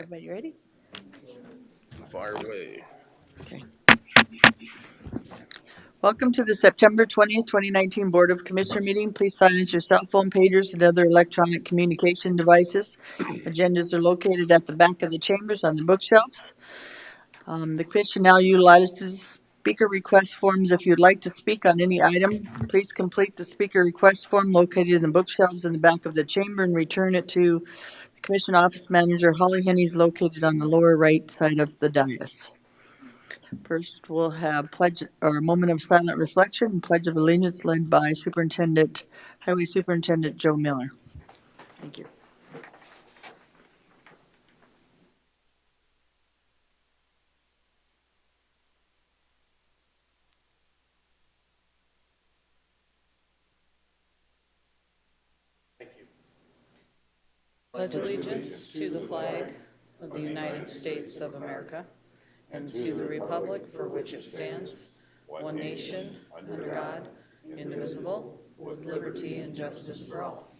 Everybody ready? Fire away. Okay. Welcome to the September 20th, 2019 Board of Commissioner meeting. Please silence your cell phone, pagers, and other electronic communication devices. Agendas are located at the back of the chambers on the bookshelves. The commission now utilizes speaker request forms. If you'd like to speak on any item, please complete the speaker request form located in the bookshelves in the back of the chamber and return it to the Commission Office Manager Holly Hennies located on the lower right side of the dais. First, we'll have pledge or a moment of silent reflection and pledge of allegiance led by Highway Superintendent Joe Miller. Thank you. Pledge allegiance to the flag of the United States of America and to the republic for which it stands, one nation, under God, indivisible, with liberty and justice for all.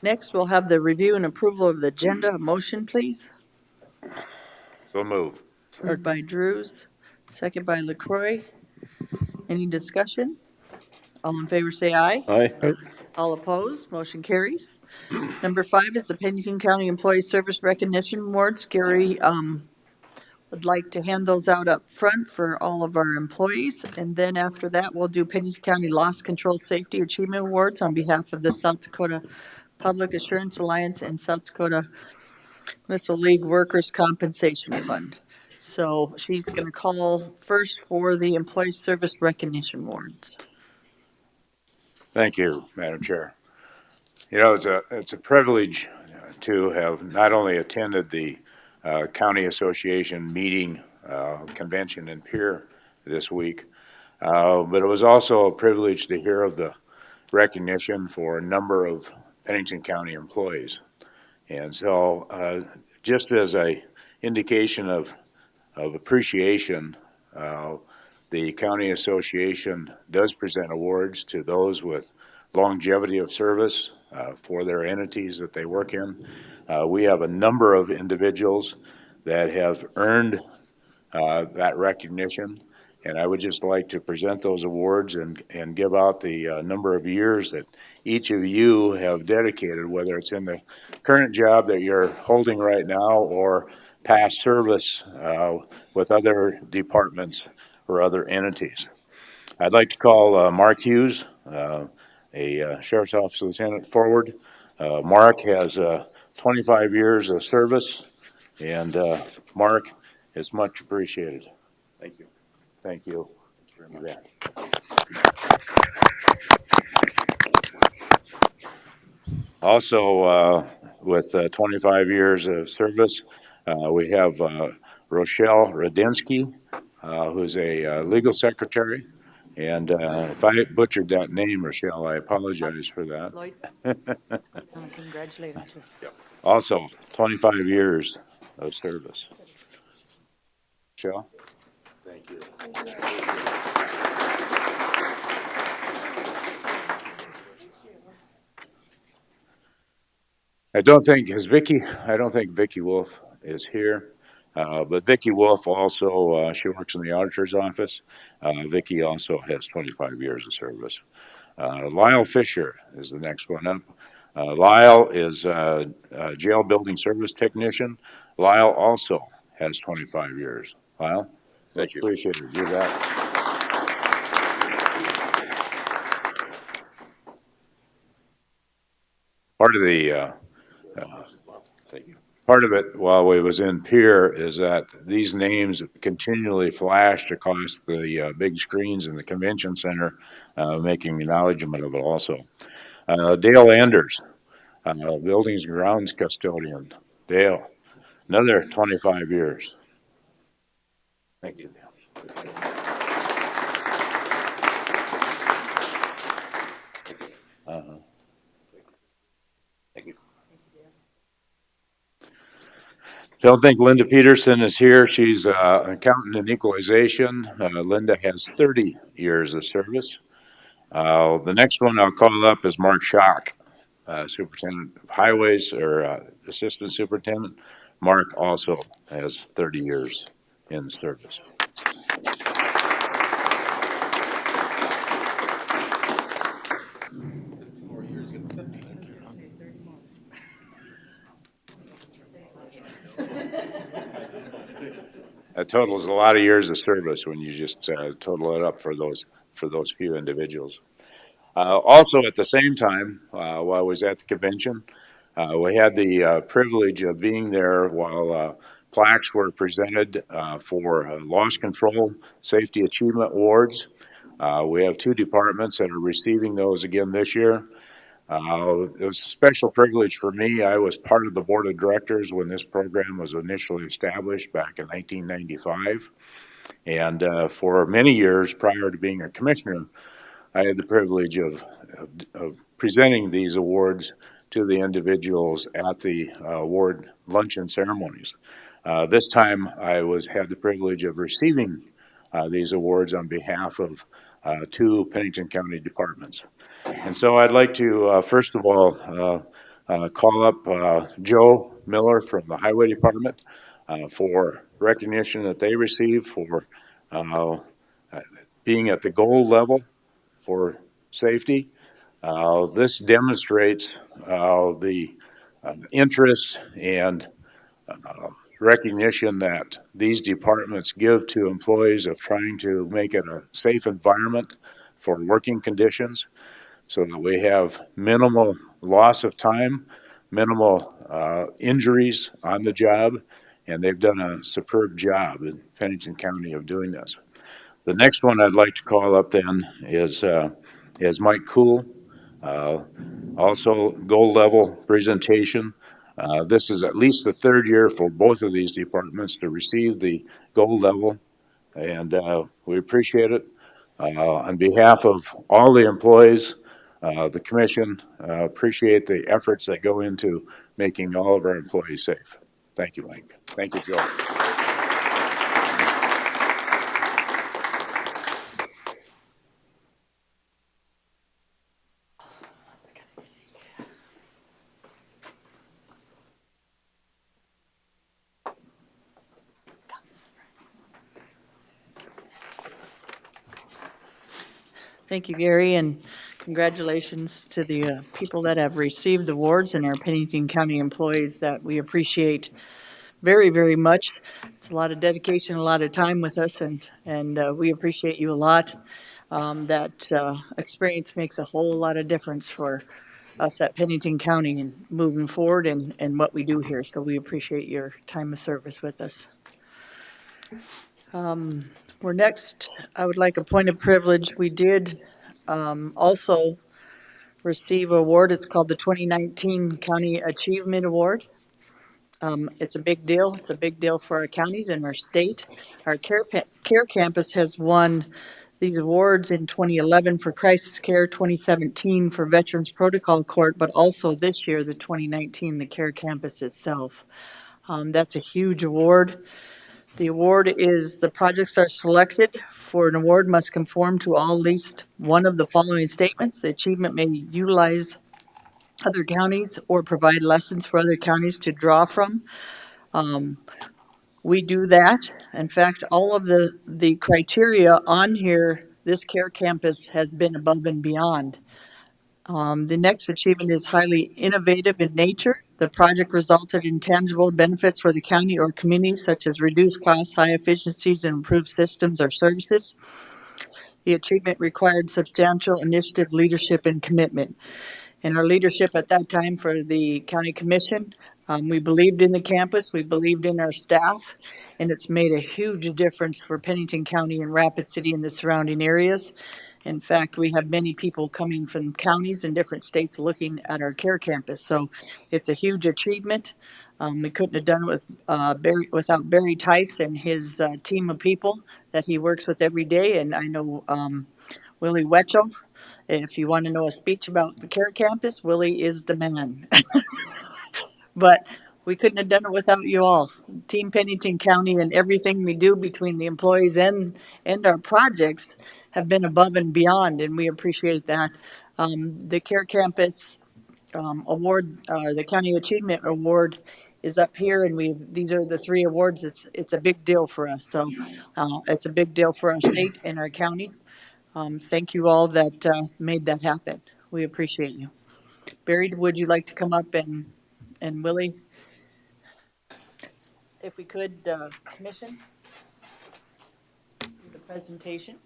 Next, we'll have the review and approval of the agenda. A motion, please. So move. Moved by Drews, second by LaCroix. Any discussion? All in favor say aye. Aye. All opposed, motion carries. Number 5 is the Pennington County Employee Service Recognition Awards. Gary would like to hand those out up front for all of our employees. And then after that, we'll do Pennington County Loss Control Safety Achievement Awards on behalf of the South Dakota Public Assurance Alliance and South Dakota Missile League Workers' Compensation Fund. So she's going to call first for the Employee Service Recognition Awards. Thank you, Madam Chair. You know, it's a privilege to have not only attended the County Association meeting, convention in Pierre this week, but it was also a privilege to hear of the recognition for a number of Pennington County employees. And so just as a indication of appreciation, the County Association does present awards to those with longevity of service for their entities that they work in. We have a number of individuals that have earned that recognition, and I would just like to present those awards and give out the number of years that each of you have dedicated, whether it's in the current job that you're holding right now or past service with other departments or other entities. I'd like to call Mark Hughes, a Sheriff's Office Lieutenant, forward. Mark has 25 years of service, and Mark is much appreciated. Thank you. Thank you. Thank you very much. Also, with 25 years of service, we have Rochelle Radinsky, who's a legal secretary. And if I butchered that name, Rochelle, I apologize for that. Lloyd? Congratulations. Also, 25 years of service. Rochelle? Thank you. I don't think Vicki Wolf is here. But Vicki Wolf also, she works in the auditor's office. Vicki also has 25 years of service. Lyle Fisher is the next one up. Lyle is a jail building service technician. Lyle also has 25 years. Lyle? Thank you. Appreciate it. You bet. Part of the Thank you. Part of it while we was in Pier is that these names continually flashed across the big screens in the convention center, making acknowledgement of it also. Dale Anders, Buildings and Grounds Custodian. Dale, another 25 years. Thank you, Dale. Thank you. Don't think Linda Peterson is here. She's an accountant in equalization. Linda has 30 years of service. The next one I'll call up is Mark Schock. Superintendent of Highways, or Assistant Superintendent. Mark also has 30 years in service. That totals a lot of years of service when you just total it up for those few individuals. Also, at the same time, while I was at the convention, we had the privilege of being there while plaques were presented for loss control safety achievement awards. We have two departments that are receiving those again this year. It was a special privilege for me. I was part of the board of directors when this program was initially established back in 1995. And for many years prior to being a commissioner, I had the privilege of presenting these awards to the individuals at the award luncheon ceremonies. This time I had the privilege of receiving these awards on behalf of two Pennington County departments. And so I'd like to, first of all, call up Joe Miller from the Highway Department for recognition that they received for uh, being at the gold level for safety. This demonstrates the interest and recognition that these departments give to employees of trying to make it a safe environment for working conditions, so that we have minimal loss of time, minimal injuries on the job, and they've done a superb job in Pennington County of doing this. The next one I'd like to call up then is Mike Cool, also gold level presentation. This is at least the third year for both of these departments to receive the gold level, and we appreciate it. On behalf of all the employees, the commission, appreciate the efforts that go into making all of our employees safe. Thank you, Mike. Thank you, Joe. Thank you, Gary, and congratulations to the people that have received awards and our Pennington County employees that we appreciate very, very much. It's a lot of dedication, a lot of time with us, and we appreciate you a lot. That experience makes a whole lot of difference for us at Pennington County and moving forward and what we do here. So we appreciate your time of service with us. We're next, I would like a point of privilege. We did also receive an award. It's called the 2019 County Achievement Award. It's a big deal. It's a big deal for our counties and our state. Our care campus has won these awards in 2011 for crisis care, 2017 for Veterans Protocol Court, but also this year, the 2019, the care campus itself. That's a huge award. The award is, the projects are selected for an award must conform to at least one of the following statements. The achievement may utilize other counties or provide lessons for other counties to draw from. We do that. In fact, all of the criteria on here, this care campus has been above and beyond. The next achievement is highly innovative in nature. The project resulted in tangible benefits for the county or community, such as reduced costs, high efficiencies, and improved systems or services. The achievement required substantial initiative, leadership, and commitment. And our leadership at that time for the county commission, we believed in the campus, we believed in our staff, and it's made a huge difference for Pennington County and Rapid City and the surrounding areas. In fact, we have many people coming from counties and different states looking at our care campus. So it's a huge achievement. We couldn't have done it with without Barry Tice and his team of people that he works with every day. And I know Willie Wetchell. If you want to know a speech about the care campus, Willie is the man. But we couldn't have done it without you all. Team Pennington County and everything we do between the employees and our projects have been above and beyond, and we appreciate that. The care campus award, the County Achievement Award is up here, and these are the three awards. It's a big deal for us, so it's a big deal for our state and our county. Thank you all that made that happen. We appreciate you. Barry, would you like to come up and Willie, if we could, commission do the presentation?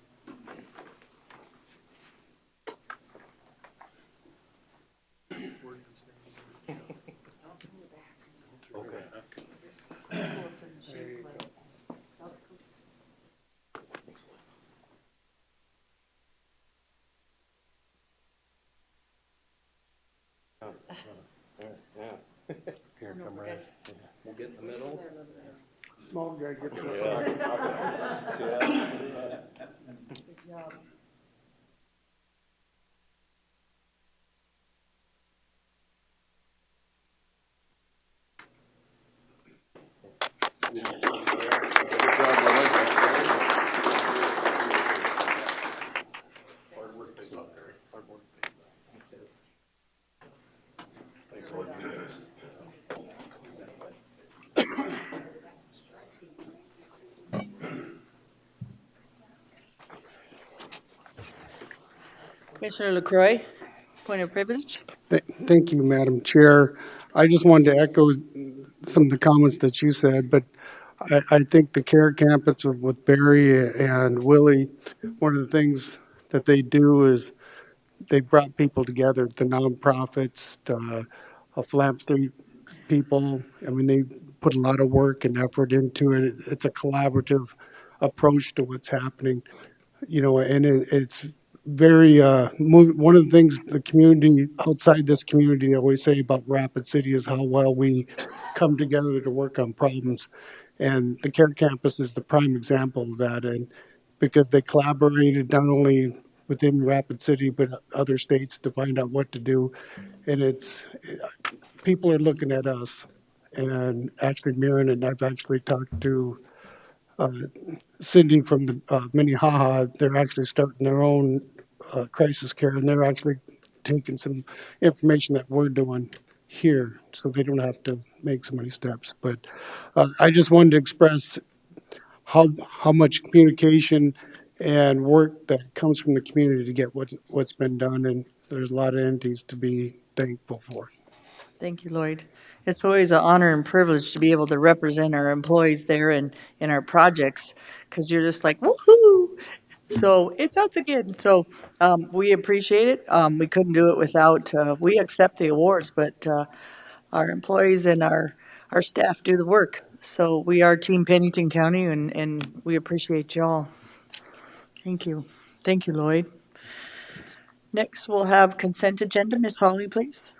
Here, come right. We'll get the middle. Small guy gets it. Good job. Commissioner LaCroy, point of privilege. Thank you, Madam Chair. I just wanted to echo some of the comments that you said, but I think the care campus with Barry and Willie, one of the things that they do is they brought people together, the nonprofits, the philanthropy people. I mean, they put a lot of work and effort into it. It's a collaborative approach to what's happening, and it's very one of the things the community outside this community always say about Rapid City is how well we come together to work on problems, and the care campus is the prime example of that. And because they collaborated not only within Rapid City but other states to find out what to do, and people are looking at us, and actually Mirren and I've actually talked to Cindy from the Minnehaha. They're actually starting their own crisis care, and they're actually taking some information that we're doing here, so they don't have to make so many steps. But I just wanted to express how much communication and work that comes from the community to get what's been done, and there's a lot of entities to be thankful for. Thank you, Lloyd. It's always an honor and privilege to be able to represent our employees there and in our projects, because you're just like, woohoo! So it's us again. So we appreciate it. We couldn't do it without, we accept the awards, but our employees and our staff do the work. So we are Team Pennington County, and we appreciate y'all. Thank you. Thank you, Lloyd. Next, we'll have consent agenda. Ms. Hawley, please.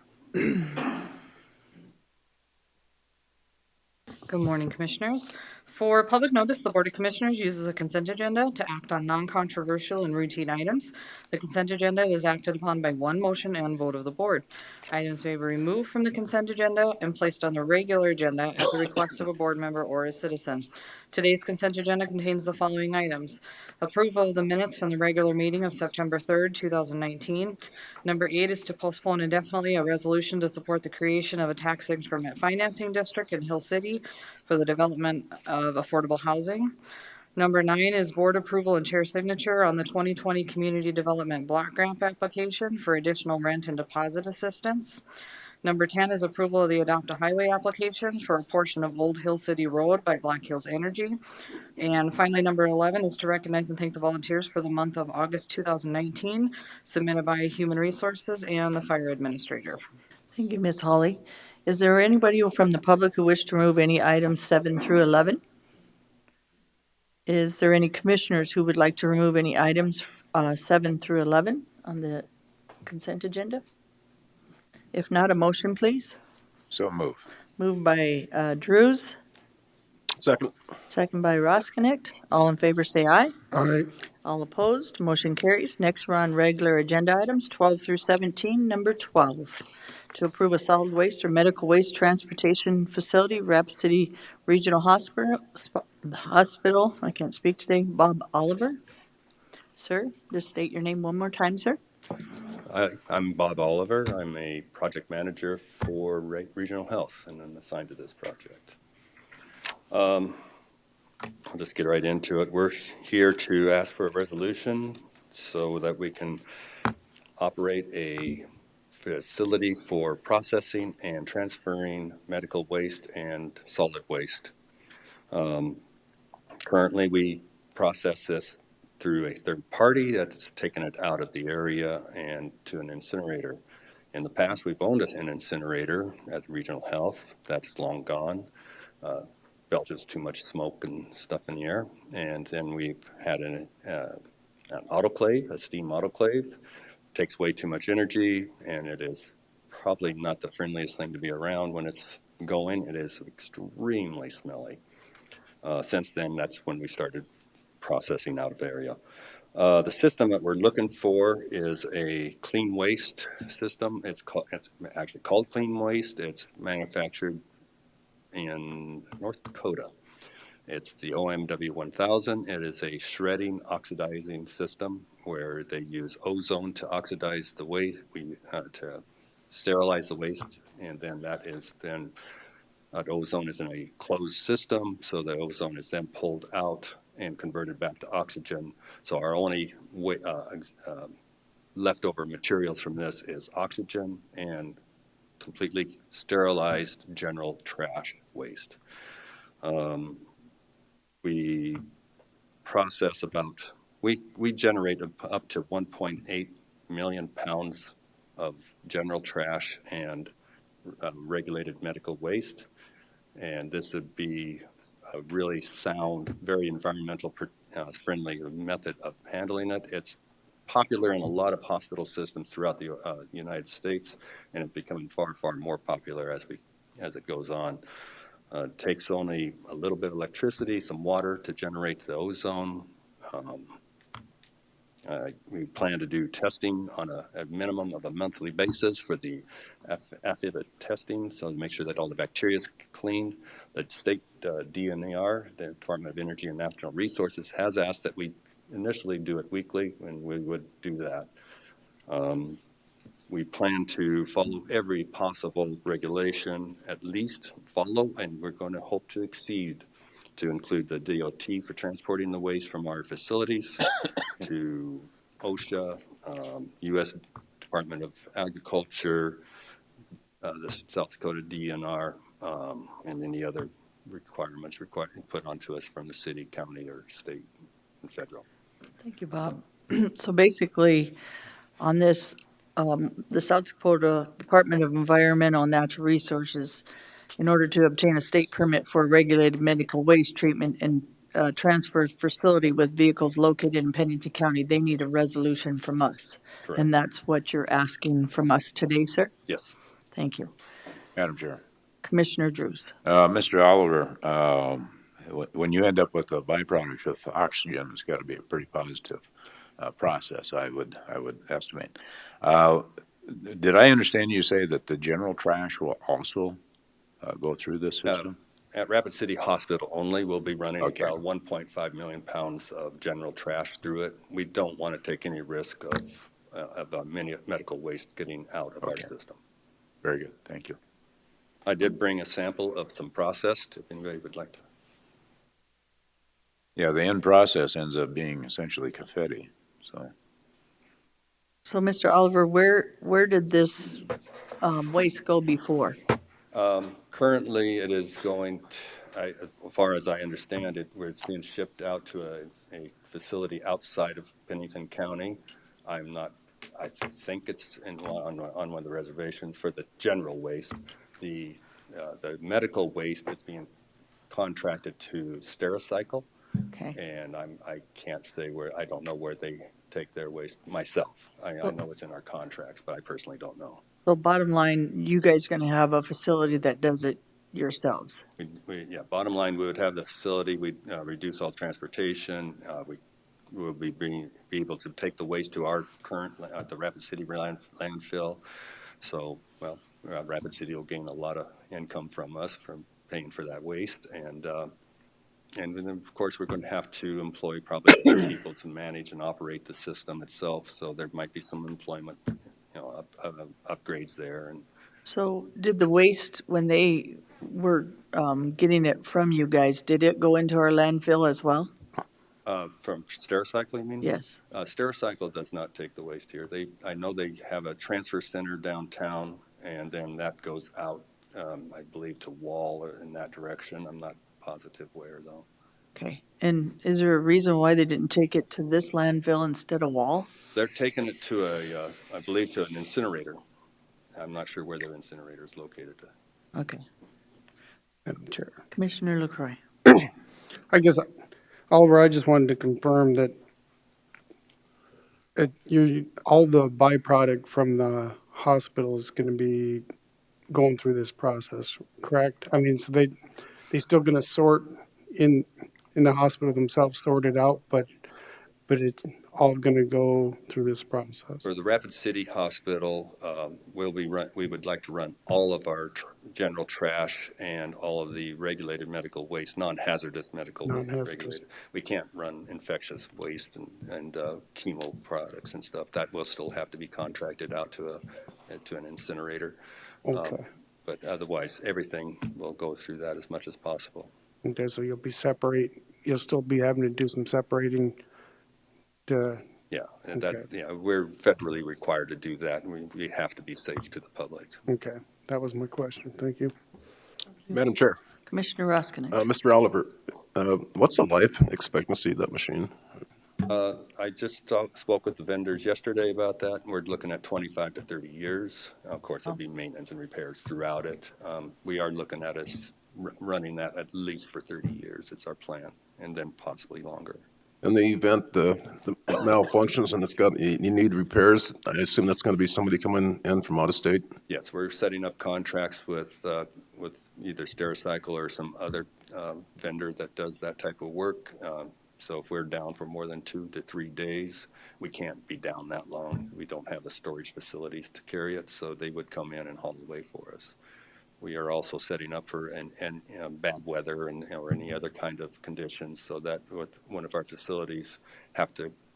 Good morning, Commissioners. For public notice, the Board of Commissioners uses a consent agenda to act on non-controversial and routine items. The consent agenda is acted upon by one motion and vote of the Board. Items may be removed from the consent agenda and placed on the regular agenda at the request of a board member or a citizen. Today's consent agenda contains the following items: approval of the minutes from the regular meeting of September 3rd, 2019. Number 8 is to postpone indefinitely a resolution to support the creation of a tax increment financing district in Hill City for the development of affordable housing. Number 9 is board approval and chair signature on the 2020 Community Development Block Grant application for additional rent and deposit assistance. Number 10 is approval of the Adopt a Highway application for a portion of Old Hill City Road by Black Hills Energy. And finally, number 11 is to recognize and thank the volunteers for the month of August 2019, submitted by Human Resources and the Fire Administrator. Thank you, Ms. Hawley. Is there anybody from the public who wish to remove any items 7 through 11? Is there any commissioners who would like to remove any items 7 through 11 on the consent agenda? If not, a motion, please. So move. Moved by Drews, Second. second by Roskinick. All in favor, say aye. Aye. All opposed, motion carries. Next, we're on regular agenda items 12 through 17. Number 12, to approve a solid waste or medical waste transportation facility, Rapid City Regional Hospital, I can't speak today, Bob Oliver. Sir, just state your name one more time, sir. I'm Bob Oliver. I'm a project manager for Regional Health, and I'm assigned to this project. I'll just get right into it. We're here to ask for a resolution so that we can operate a facility for processing and transferring medical waste and solid waste. Currently, we process this through a third party that's taken it out of the area and to an incinerator. In the past, we've owned an incinerator at Regional Health. That's long gone. Belches too much smoke and stuff in the air. And then we've had an autoclave, a steam autoclave. Takes way too much energy, and it is probably not the friendliest thing to be around when it's going. It is extremely smelly. Since then, that's when we started processing out of area. The system that we're looking for is a clean waste system. It's actually called Clean Waste. It's manufactured in North Dakota. It's the OMW 1000. It is a shredding, oxidizing system where they use ozone to oxidize the waste, to sterilize the waste, and then that ozone is in a closed system, so the ozone is then pulled out and converted back to oxygen. So our only leftover materials from this is oxygen and completely sterilized general trash waste. We process we generate up to 1.8 million pounds of general trash and regulated medical waste. And this would be a really sound, very environmental friendly method of handling it. It's popular in a lot of hospital systems throughout the United States, and it's becoming far, far more popular as it goes on. Takes only a little bit of electricity, some water to generate the ozone. We plan to do testing on a minimum of a monthly basis for the affidavit testing, so to make sure that all the bacteria is clean. The state DNR, the Department of Energy and Natural Resources, has asked that we initially do it weekly, and we would do that. We plan to follow every possible regulation, at least follow, and we're going to hope to exceed, to include the DOT for transporting the waste from our facilities to OSHA, U.S. Department of Agriculture, the South Dakota DNR, and any other requirements put onto us from the city, county, or state and federal. Thank you, Bob. So basically, on this, the South Dakota Department of Environmental and Natural Resources, in order to obtain a state permit for regulated medical waste treatment and transfer facility with vehicles located in Pennington County, they need a resolution from us. Correct. And that's what you're asking from us today, sir? Yes. Thank you. Madam Chair. Commissioner Drews. Mr. Oliver, when you end up with a byproduct of oxygen, it's got to be a pretty positive process, I would estimate. Did I understand you say that the general trash will also go through this system? At Rapid City Hospital only, we'll be running Okay. about 1.5 million pounds of general trash through it. We don't want to take any risk of medical waste getting out of our Okay. system. Very good. Thank you. I did bring a sample of some processed, if anybody would like to. Yeah, the end process ends up being essentially confetti. So, Mr. Oliver, where did this waste go before? Currently, it is going, as far as I understand it, where it's being shipped out to a facility outside of Pennington County. I think it's on one of the reservations for the general waste. The medical waste is being contracted to Stericycle, Okay. and I can't say where, I don't know where they take their waste myself. I know it's in our contracts, but I personally don't know. So bottom line, you guys are going to have a facility that does it yourselves. Bottom line, we would have the facility, we'd reduce all transportation, we will be able to take the waste to our current, the Rapid City landfill. So, Rapid City will gain a lot of income from us from paying for that waste. And then, of course, we're going to have to employ probably people to manage and operate the system itself. So there might be some employment upgrades there. And So did the waste, when they were getting it from you guys, did it go into our landfill as well? From Stericycle, you mean? Yes. Stericycle does not take the waste here. I know they have a transfer center downtown, and then that goes out, I believe, to Wall or in that direction. I'm not positive where, though. Okay. And is there a reason why they didn't take it to this landfill instead of Wall? They're taking it to I believe, to an incinerator. I'm not sure where their incinerator is located. Okay. Madam Chair. Commissioner LaCroy. I guess, Oliver, I just wanted to confirm that all the byproduct from the hospital is going to be going through this process, correct? I mean, so they still going to sort in the hospital themselves, sort it out, but it's all going to go through this process. For the Rapid City Hospital, we would like to run all of our general trash and all of the regulated medical waste, non-hazardous medical Non-hazardous. regulated. We can't run infectious waste and chemo products and stuff. That will still have to be contracted out to an incinerator. Okay. But otherwise, everything will go through that as much as possible. Okay, so you'll still be having to do some separating to, Yeah, and Okay. we're federally required to do that, and we have to be safe to the public. okay, that was my question. Thank you. Madam Chair, Commissioner Roskinek. Mr. Oliver, what's the life expectancy of that machine? I just spoke with the vendors yesterday about that, and we're looking at 25 to 30 years. Of course, there'll be maintenance and repairs throughout it. We are looking at us running that at least for 30 years. It's our plan, and then possibly longer. In the event the malfunctions and you need repairs, I assume that's going to be somebody coming in from out of state? Yes, we're setting up contracts with either Stericycle or some other vendor that does that type of work. So if we're down for more than 2 to 3 days, we can't be down that long. We don't have the storage facilities to carry it, so they would come in and haul away for us. We are also setting up for bad weather or any other kind of conditions, so that with one of our facilities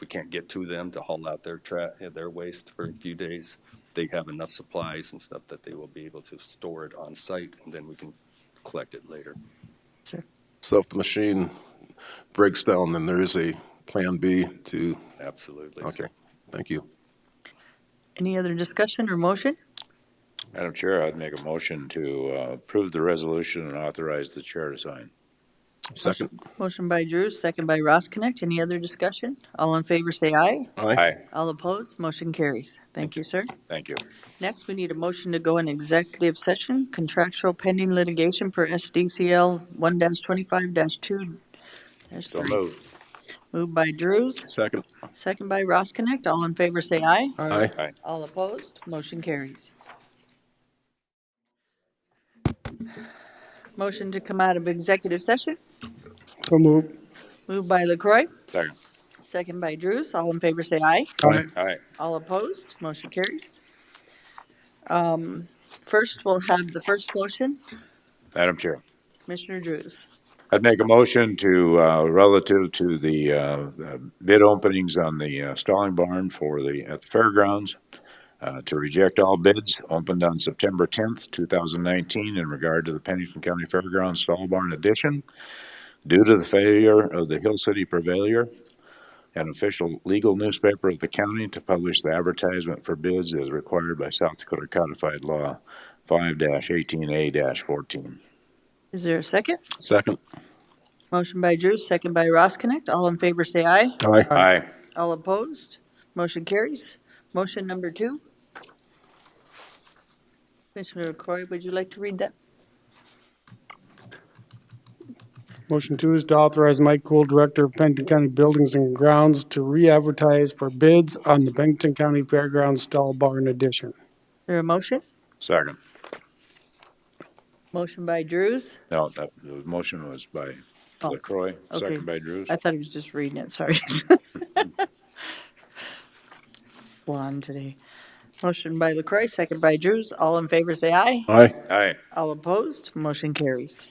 we can't get to them to haul out their waste for a few days. They have enough supplies and stuff that they will be able to store it on site, and then we can collect it later. Sir. So if the machine breaks down, then there is a plan B to, Absolutely. okay, thank you. Any other discussion or motion? Madam Chair, I'd make a motion to approve the resolution and authorize the chair to sign. Second. Motion by Drew, second by Roskinek. Any other discussion? All in favor, say aye. Aye. All opposed, motion carries. Thank you, sir. Thank you. Next, we need a motion to go in executive session, contractual pending litigation per SDCL 1-25-2. So moved. Moved by Drews, Second. second by Roskinek. All in favor, say aye. Aye. Aye. All opposed, motion carries. Motion to come out of executive session, So moved. moved by LaCroy, Second. second by Drews. All in favor, say aye. Aye. Aye. All opposed, motion carries. First, we'll have the first motion, Madam Chair, Commissioner Drews. I'd make a motion to, relative to the bid openings on the stalling barn at the fairgrounds, to reject all bids opened on September 10th, 2019 in regard to the Pennington County Fairgrounds Stall Barn addition due to the failure of the Hill City Purveyor, an official legal newspaper of the county, to publish the advertisement for bids as required by South Dakota Codified Law 5-18A-14. Is there a second? Second. Motion by Drews, second by Roskinek. All in favor, say aye. Aye. Aye. All opposed, motion carries. Motion number 2. Commissioner LaCroy, would you like to read that? Motion 2 is to authorize Mike Cool, Director of Pennington County Buildings and Grounds, to re-advertise for bids on the Pennington County Fairgrounds Stall Barn addition. Is there a motion? Second. Motion by Drews. No, the motion was by Oh, LaCroy, okay. second by Drews. I thought he was just reading it, sorry. Blonde today. Motion by LaCroy, second by Drews. All in favor, say aye. Aye. Aye. All opposed, motion carries.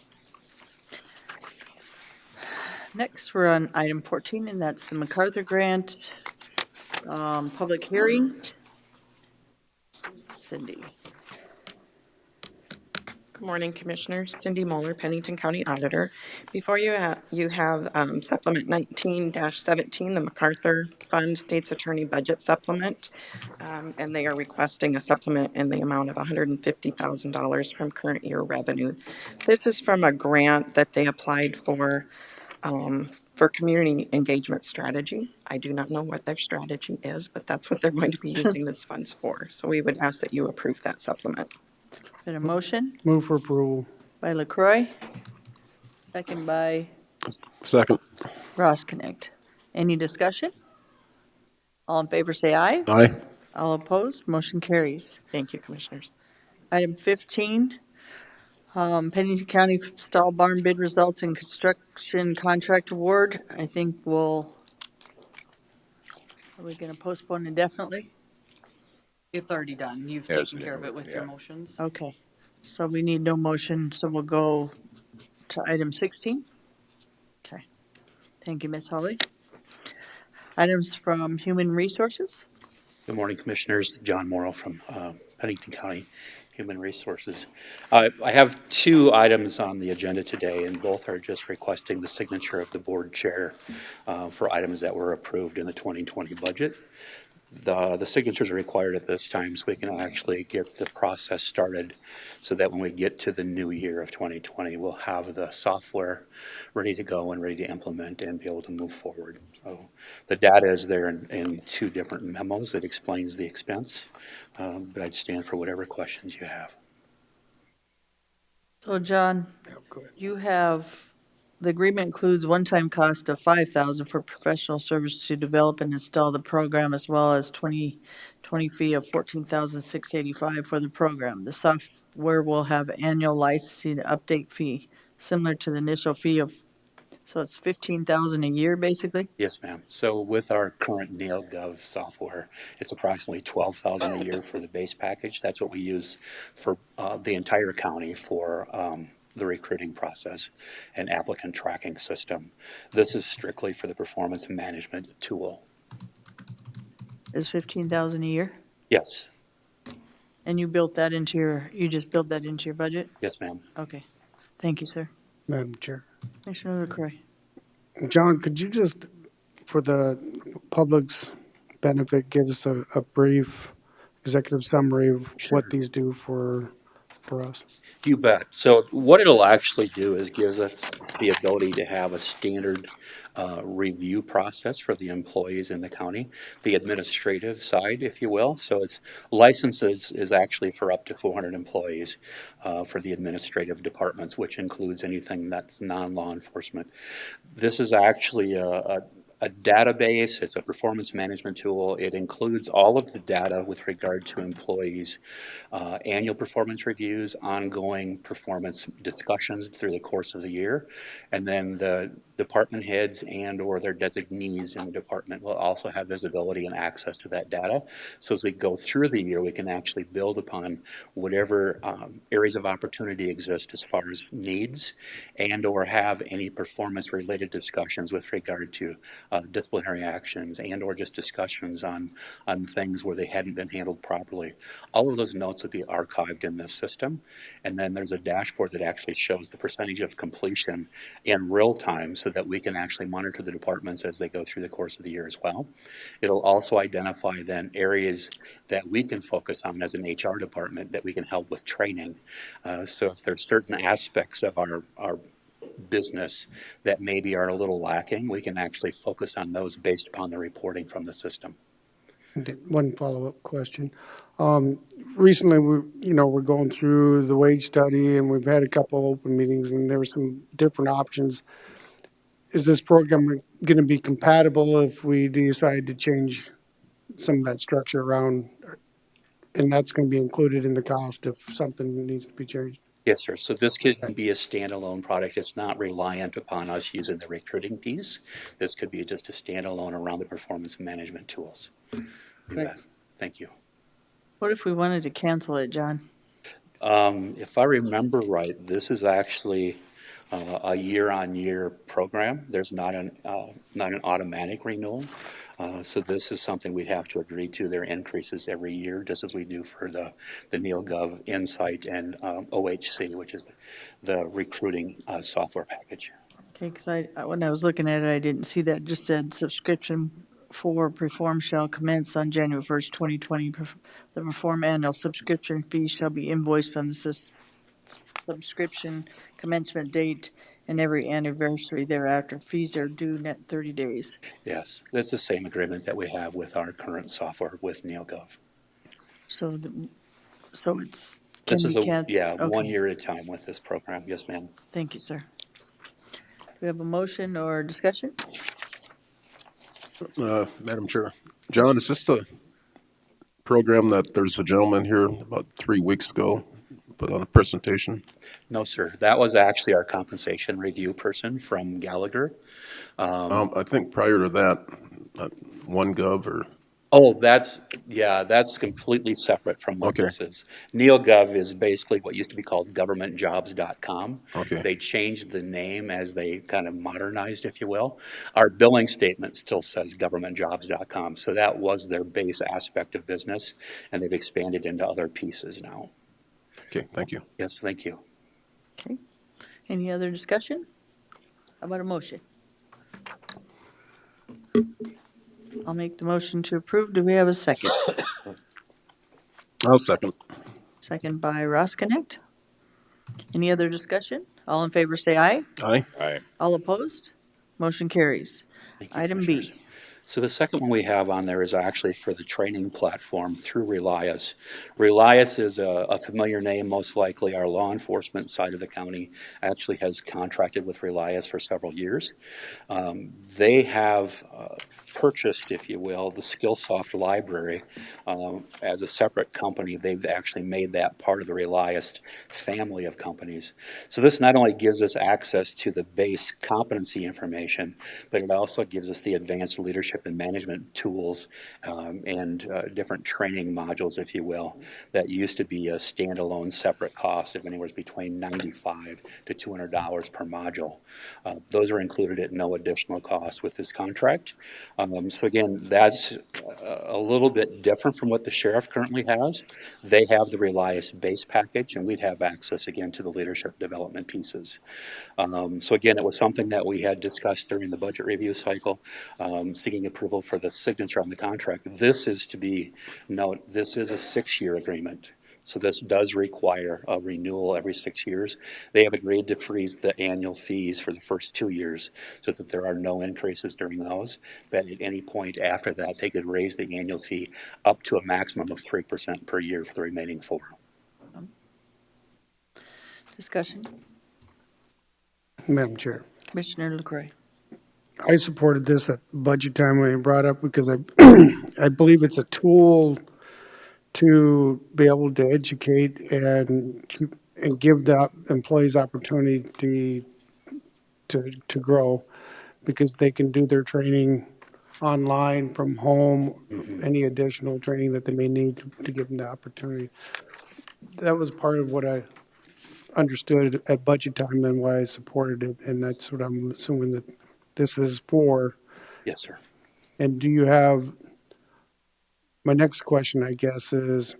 Next, we're on item 14, and that's the MacArthur Grant, public hearing. Cindy. Good morning, Commissioners. Cindy Moeller, Pennington County Auditor. Before you, you have Supplement 19-17, the MacArthur Fund State's Attorney Budget Supplement, and they are requesting a supplement in the amount of $150,000 from current year revenue. This is from a grant that they applied for community engagement strategy. I do not know what their strategy is, but that's what they're going to be using this funds for. So we would ask that you approve that supplement. Been a motion Move for approval. by LaCroy, second by Second. Ross Connect. Any discussion? All in favor say aye. Aye. All opposed, motion carries. Thank you, Commissioners. Item 15, Pennington County Stall Barn bid results and construction contract award. I think are we going to postpone indefinitely? It's already done. You've Yes, taken care of it with your yeah. motions. Okay, so we need no motion, so we'll go to item 16. Okay, thank you, Ms. Holly. Items from Human Resources. Good morning, Commissioners. John Morrow from Pennington County Human Resources. I have two items on the agenda today, and both are just requesting the signature of the board chair for items that were approved in the 2020 budget. The signatures are required at this time so we can actually get the process started so that when we get to the new year of 2020, we'll have the software ready to go and ready to implement and be able to move forward. So the data is there in two different memos that explains the expense, but I'd stand for whatever questions you have. So John, Go ahead. you have, the agreement includes one-time cost of $5,000 for professional service to develop and install the program, as well as 20 fee of $14,685 for the program. The software will have annual licensing update fee, similar to the initial fee of, so it's $15,000 a year, basically? Yes, ma'am. So with our current NailGov software, it's approximately $12,000 a year for the base package. That's what we use for the entire county for the recruiting process and applicant tracking system. This is strictly for the performance management tool. Is $15,000 a year? Yes, And you built that into you just built that into your budget? yes, ma'am. Okay, thank you, sir. Madam Chair. Commissioner LaCroy. John, could you just, for the public's benefit, give us a brief executive summary of what these do for us? You bet. So what it'll actually do is gives us the ability to have a standard review process for the employees in the county, the administrative side, if you will. So it's licenses is actually for up to 400 employees for the administrative departments, which includes anything that's non-law enforcement. This is actually a database. It's a performance management tool. It includes all of the data with regard to employees, annual performance reviews, ongoing performance discussions through the course of the year, and then the department heads and or their designees in the department will also have visibility and access to that data. So as we go through the year, we can actually build upon whatever areas of opportunity exist as far as needs and or have any performance related discussions with regard to disciplinary actions and or just discussions on things where they hadn't been handled properly. All of those notes would be archived in this system. And then there's a dashboard that actually shows the percentage of completion in real time so that we can actually monitor the departments as they go through the course of the year as well. It'll also identify then areas that we can focus on as an HR department that we can help with training. So if there's certain aspects of our business that maybe are a little lacking, we can actually focus on those based upon the reporting from the system. One follow-up question. Recently, we're going through the wage study, and we've had a couple open meetings, and there were some different options. Is this program going to be compatible if we decide to change some of that structure around? And that's going to be included in the cost if something needs to be changed? Yes, sir. So this could be a standalone product. It's not reliant upon us using the recruiting piece. This could be just a standalone around the performance management tools. You bet. Thank you. What if we wanted to cancel it, John? If I remember right, this is actually a year-on-year program. There's not an automatic renewal. So this is something we'd have to agree to. There are increases every year, just as we do for the NeilGov Insight and OHC, which is the recruiting software package. Okay, because when I was looking at it, I didn't see that. It just said subscription for Perform shall commence on January 1st, 2020. The Perform annual subscription fee shall be invoiced on the subscription commencement date and every anniversary thereafter. Fees are due net 30 days. Yes, that's the same agreement that we have with our current software with NeilGov. So, so it's, This is okay. 1 year at a time with this program. Yes, ma'am. Thank you, sir. Do we have a motion or discussion? Madam Chair. John, is this the program that there's a gentleman here about 3 weeks ago put on a presentation? No, sir. That was actually our compensation review person from Gallagher. I think prior to that, OneGov or, Oh, that's completely separate from what Okay. this is. NeilGov is basically what used to be called governmentjobs.com. Okay. They changed the name as they kind of modernized, if you will. Our billing statement still says governmentjobs.com, so that was their base aspect of business, and they've expanded into other pieces now. okay, thank you. Yes, thank you. Okay. Any other discussion? How about a motion? I'll make the motion to approve. Do we have a second? I'll second. Second by Ross Connect. Any other discussion? All in favor say aye. Aye. Aye. All opposed? Motion carries. Thank you, Item Commissioners. B. So the second one we have on there is actually for the training platform through Relias. Relias is a familiar name, most likely. Our law enforcement side of the county actually has contracted with Relias for several years. They have purchased, if you will, the Skillsoft library as a separate company. They've actually made that part of the Relias family of companies. So this not only gives us access to the base competency information, but it also gives us the advanced leadership and management tools and different training modules, if you will, that used to be a standalone separate cost of anywhere between $95 to $200 per module. Those are included at no additional cost with this contract. So again, that's a little bit different from what the sheriff currently has. They have the Relias base package, and we'd have access again to the leadership development pieces. So again, it was something that we had discussed during the budget review cycle, seeking approval for the signature on the contract. This is a 6-year agreement. So this does require a renewal every 6 years. They have agreed to freeze the annual fees for the first 2 years so that there are no increases during those. But at any point after that, they could raise the annual fee up to a maximum of 3% per year for the remaining 4. Discussion. Madam Chair. Commissioner LaCroy. I supported this at budget time when it brought up because I believe it's a tool to be able to educate and give the employees opportunity to grow, because they can do their training online from home, any additional training that they may need to give them the opportunity. That was part of what I understood at budget time and why I supported it, and that's what I'm assuming that this is for. Yes, sir. And do you have, my next question, I guess, is,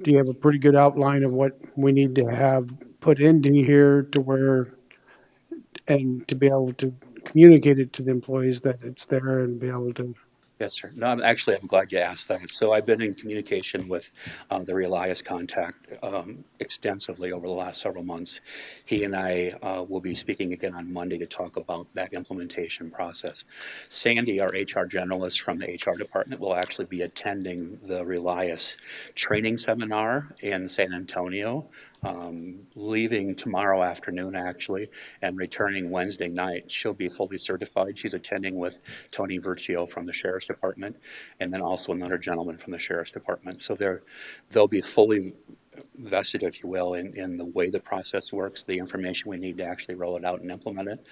do you have a pretty good outline of what we need to have put into here to where, and to be able to communicate it to the employees that it's there and be able to? Yes, sir. No, I'm glad you asked that. So I've been in communication with the Relias contact extensively over the last several months. He and I will be speaking again on Monday to talk about that implementation process. Sandy, our HR generalist from the HR department, will actually be attending the Relias training seminar in San Antonio, leaving tomorrow afternoon, actually, and returning Wednesday night. She'll be fully certified. She's attending with Tony Vercio from the Sheriff's Department, and then also another gentleman from the Sheriff's Department. So they'll be fully vested, if you will, in the way the process works, the information we need to actually roll it out and implement it,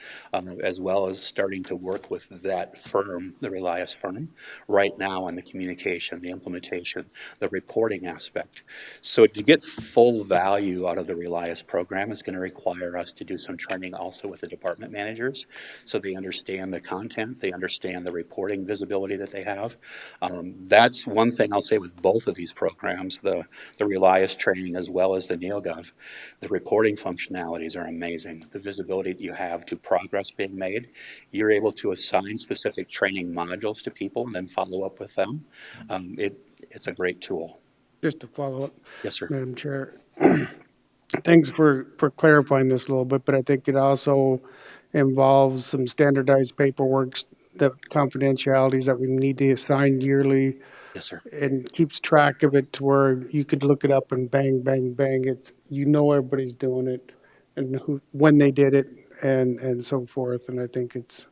as well as starting to work with that firm, the Relias firm, right now on the communication, the implementation, the reporting aspect. So to get full value out of the Relias program is going to require us to do some training also with the department managers, so they understand the content, they understand the reporting visibility that they have. That's one thing I'll say with both of these programs, the Relias training as well as the NeoGov. The reporting functionalities are amazing. The visibility that you have to progress being made, you're able to assign specific training modules to people and then follow up with them. It's a great tool. Just to follow up, Yes, sir. Madam Chair, thanks for clarifying this a little bit, but I think it also involves some standardized paperwork, that confidentialities that we need to assign yearly, Yes, sir. and keeps track of it to where you could look it up and bang, bang, bang. It's, you know, everybody's doing it and who, when they did it and so forth. And I think it's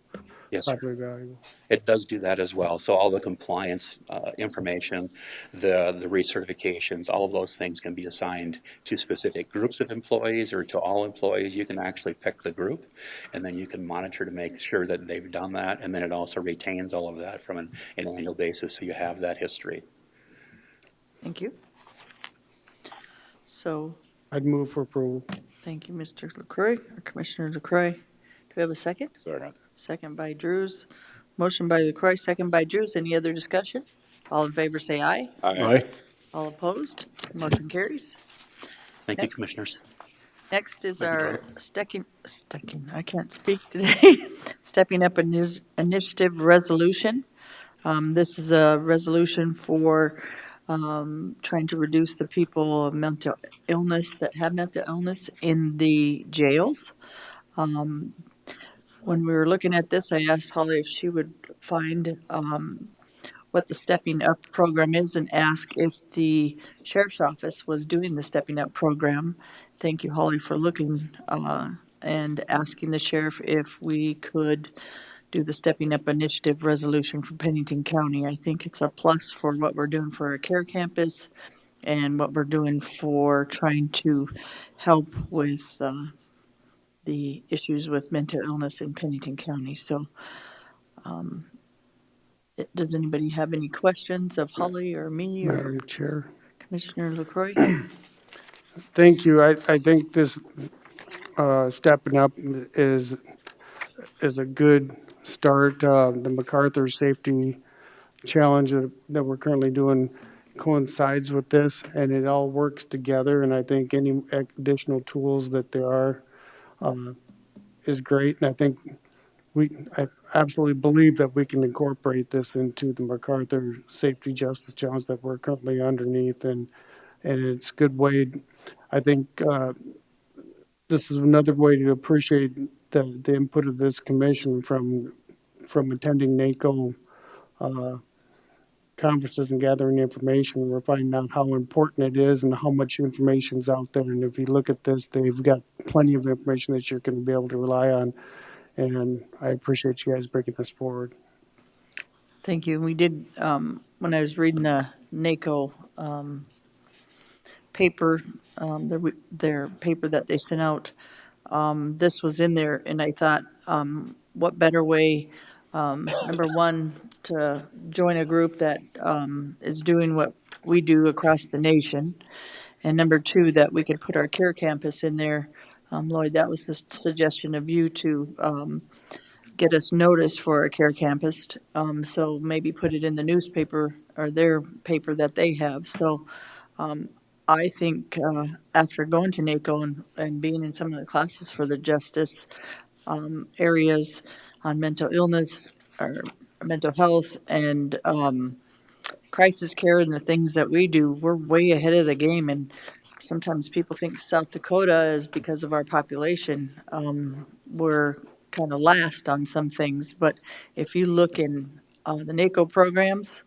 Yes, sir. probably valuable. It does do that as well. So all the compliance information, the recertifications, all of those things can be assigned to specific groups of employees or to all employees. You can actually pick the group, and then you can monitor to make sure that they've done that. And then it also retains all of that from an annual basis, so you have that history. Thank you. So, I'd move for approval. thank you, Mr. LaCroy, or Commissioner LaCroy. Do we have a second? Sorry. Second by Drews. Motion by LaCroy, second by Drews. Any other discussion? All in favor, say aye. Aye. All opposed? Motion carries. Thank you, Next. Commissioners. Next is Thank you, our I can't speak today, Stepping Up Initiative Resolution. This is a resolution for trying to reduce the people of mental illness that have mental illness in the jails. When we were looking at this, I asked Holly if she would find what the Stepping Up program is and ask if the sheriff's office was doing the Stepping Up program. Thank you, Holly, for looking and asking the sheriff if we could do the Stepping Up Initiative resolution for Pennington County. I think it's a plus for what we're doing for our care campus and what we're doing for trying to help with the issues with mental illness in Pennington County. So, does anybody have any questions of Holly or me or Madam Chair. Commissioner LaCroy? Thank you. I think this stepping up is a good start. The MacArthur Safety Challenge that we're currently doing coincides with this, and it all works together. And I think any additional tools that there are is great. And I think I absolutely believe that we can incorporate this into the MacArthur Safety Justice Challenge that we're currently underneath, and it's a good way. I think this is another way to appreciate the input of this commission from attending NACO conferences and gathering information. We're finding out how important it is and how much information's out there. And if you look at this, they've got plenty of information that you're going to be able to rely on. And I appreciate you guys bringing this forward. Thank you. We did, when I was reading the NACO paper, their paper that they sent out, this was in there, and I thought, what better way, number one, to join a group that is doing what we do across the nation, and number two, that we could put our care campus in there. Lloyd, that was the suggestion of you to get us notice for our care campus. So maybe put it in the newspaper or their paper that they have. So I think after going to NACO and being in some of the classes for the justice areas on mental illness or mental health and crisis care and the things that we do, we're way ahead of the game. And sometimes people think South Dakota is because of our population. We're kind of last on some things, but if you look in the NACO programs,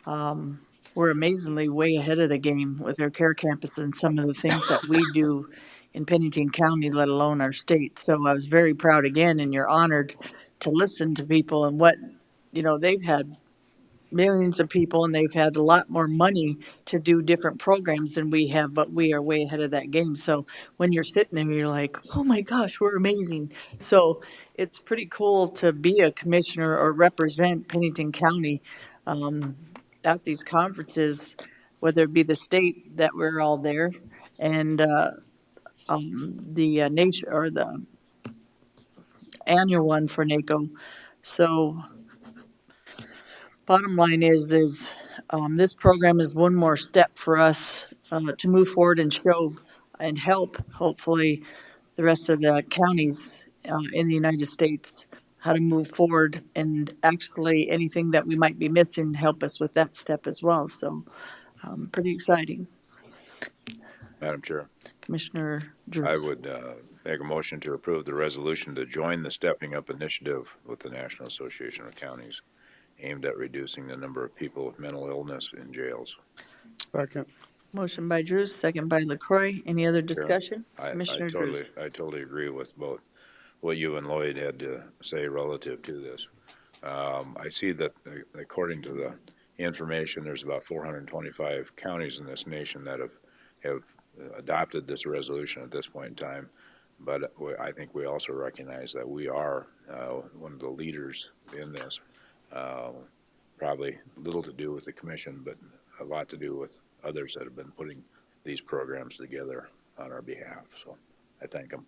we're amazingly way ahead of the game with our care campus and some of the things that we do in Pennington County, let alone our state. So I was very proud again, and you're honored to listen to people and what, they've had millions of people, and they've had a lot more money to do different programs than we have, but we are way ahead of that game. So when you're sitting there, you're like, oh my gosh, we're amazing. So it's pretty cool to be a commissioner or represent Pennington County at these conferences, whether it be the state that we're all there and the nation or the annual one for NACO. So bottom line is this program is one more step for us to move forward and show and help, hopefully, the rest of the counties in the United States how to move forward and actually anything that we might be missing, help us with that step as well. So pretty exciting. Madam Chair, Commissioner I Drews. would make a motion to approve the resolution to join the Stepping Up initiative with the National Association of Counties aimed at reducing the number of people with mental illness in jails. Second. Motion by Drews, second by LaCroy. Any other discussion? I Commissioner Drews. totally agree with both what you and Lloyd had to say relative to this. I see that according to the information, there's about 425 counties in this nation that have adopted this resolution at this point in time. But I think we also recognize that we are one of the leaders in this. Probably little to do with the commission, but a lot to do with others that have been putting these programs together on our behalf. So I thank them.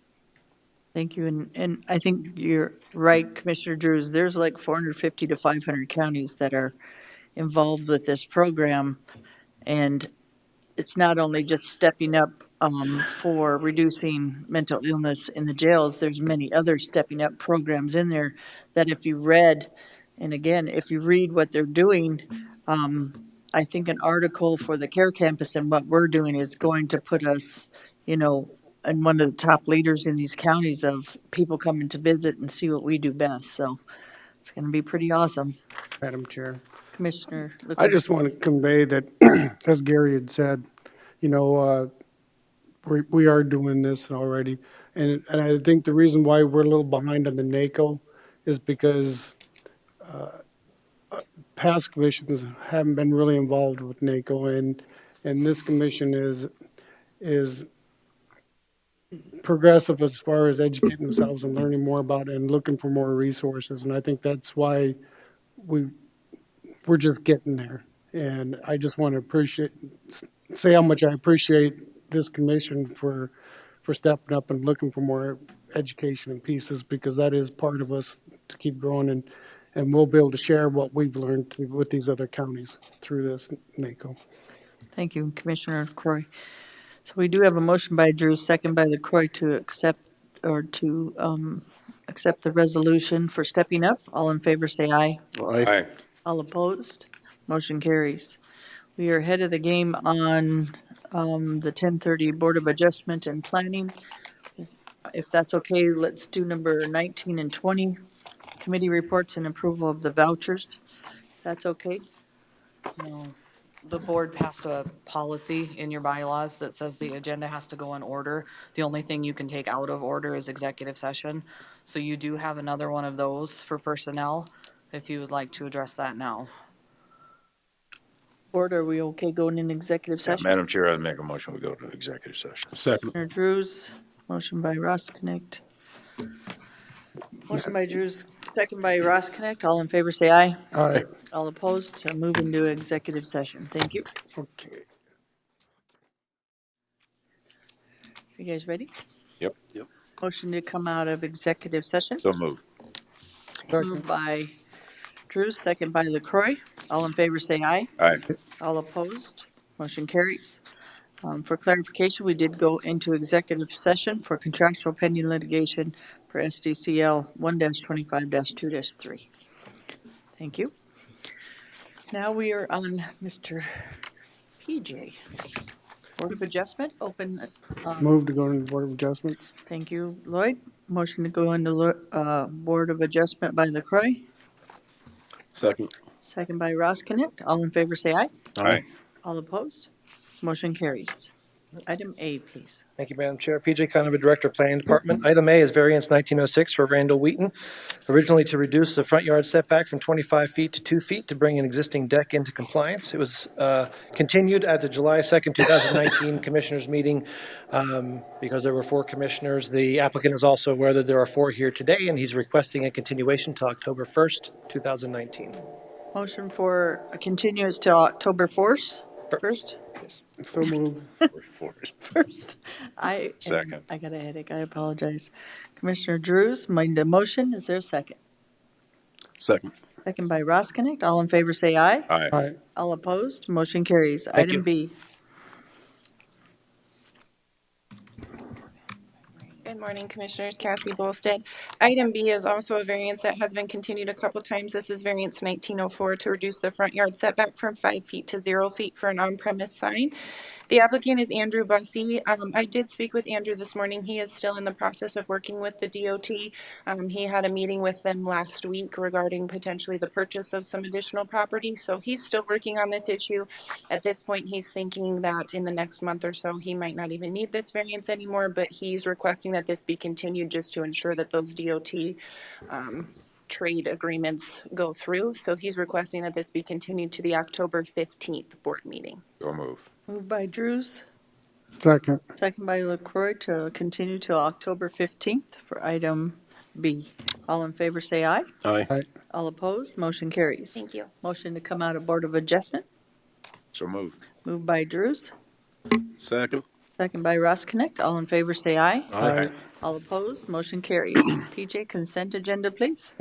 Thank you. And I think you're right, Commissioner Drews. There's like 450 to 500 counties that are involved with this program. And it's not only just stepping up for reducing mental illness in the jails, there's many other stepping up programs in there that if you read, and again, if you read what they're doing, I think an article for the Care Campus and what we're doing is going to put us, and one of the top leaders in these counties of people coming to visit and see what we do best. So it's going to be pretty awesome. Madam Chair. Commissioner I LaCroix. just want to convey that, as Gary had said, we are doing this already. And I think the reason why we're a little behind on the NACO is because past commissions haven't been really involved with NACO, and this commission is progressive as far as educating themselves and learning more about it and looking for more resources. And I think that's why we're just getting there. And I just want to say how much I appreciate this commission for stepping up and looking for more education and pieces, because that is part of us to keep growing, and we'll be able to share what we've learned with these other counties through this NACO. Thank you, Commissioner LaCroix. So we do have a motion by Drew, second by LaCroix to accept the resolution for stepping up. All in favor, say aye. Aye. All opposed? Motion carries. We are ahead of the game on the 1030 Board of Adjustment and Planning. If that's okay, let's do number 19 and 20, committee reports and approval of the vouchers. That's okay? No. The board passed a policy in your bylaws that says the agenda has to go in order. The only thing you can take out of order is executive session. So you do have another one of those for personnel, if you would like to address that now. Board, are we okay going in executive session? Madam Chair, I'd make a motion we go to executive session. Second. Commissioner Drews, motion by Ross Connect. Motion by Drews, second by Ross Connect. All in favor, say aye. Aye. All opposed? So move into executive session. Thank you. Okay. You guys ready? Yep. Motion to come out of executive session. So moved. Moved by Drews, second by LaCroix. All in favor, say aye. Aye. All opposed? Motion carries. For clarification, we did go into executive session for contractual pending litigation for SDCL 1-25-2-3. Thank you. Now we are on Mr. PJ. Board of Adjustment, open. Move to go into the Board of Adjustments. Thank you, Lloyd. Motion to go into Board of Adjustment by LaCroix. Second. Second by Ross Connect. All in favor, say aye. Aye. All opposed? Motion carries. Item A, please. Thank you, Madam Chair. PJ Conover, Director of Planning Department. Item A is variance 1906 for Randall Wheaton, originally to reduce the front yard setback from 25 feet to 2 feet to bring an existing deck into compliance. It was continued at the July 2nd, 2019 Commissioners meeting because there were 4 commissioners. The applicant is also aware that there are 4 here today, and he's requesting a continuation to October 1st, 2019. Motion for a continuance to October 1st, first? So moved. First. Second. I got a headache, I apologize. Commissioner Drews made the motion, is there a second? Second. Second by Roskinick, all in favor say aye. Aye. Aye. All opposed, motion carries. Thank Item you. B. Good morning, Commissioners. Cassie Bolstead. Item B is also a variance that has been continued a couple times. This is variance 1904 to reduce the front yard setback from 5 feet to 0 feet for an on-premise sign. The applicant is Andrew Bussey. I did speak with Andrew this morning. He is still in the process of working with the DOT. He had a meeting with them last week regarding potentially the purchase of some additional property. So he's still working on this issue. At this point, he's thinking that in the next month or so, he might not even need this variance anymore, but he's requesting that this be continued just to ensure that those DOT trade agreements go through. So he's requesting that this be continued to the October 15th board meeting. So move. Moved by Drews, Second. second by LaCroy to continue till October 15th for item B. All in favor say aye. Aye. Aye. All opposed, motion carries. Thank you. Motion to come out of Board of Adjustment, So move. moved by Drews, Second. second by Roskinick, all in favor say aye. Aye. All opposed, motion carries. PJ, consent agenda, please.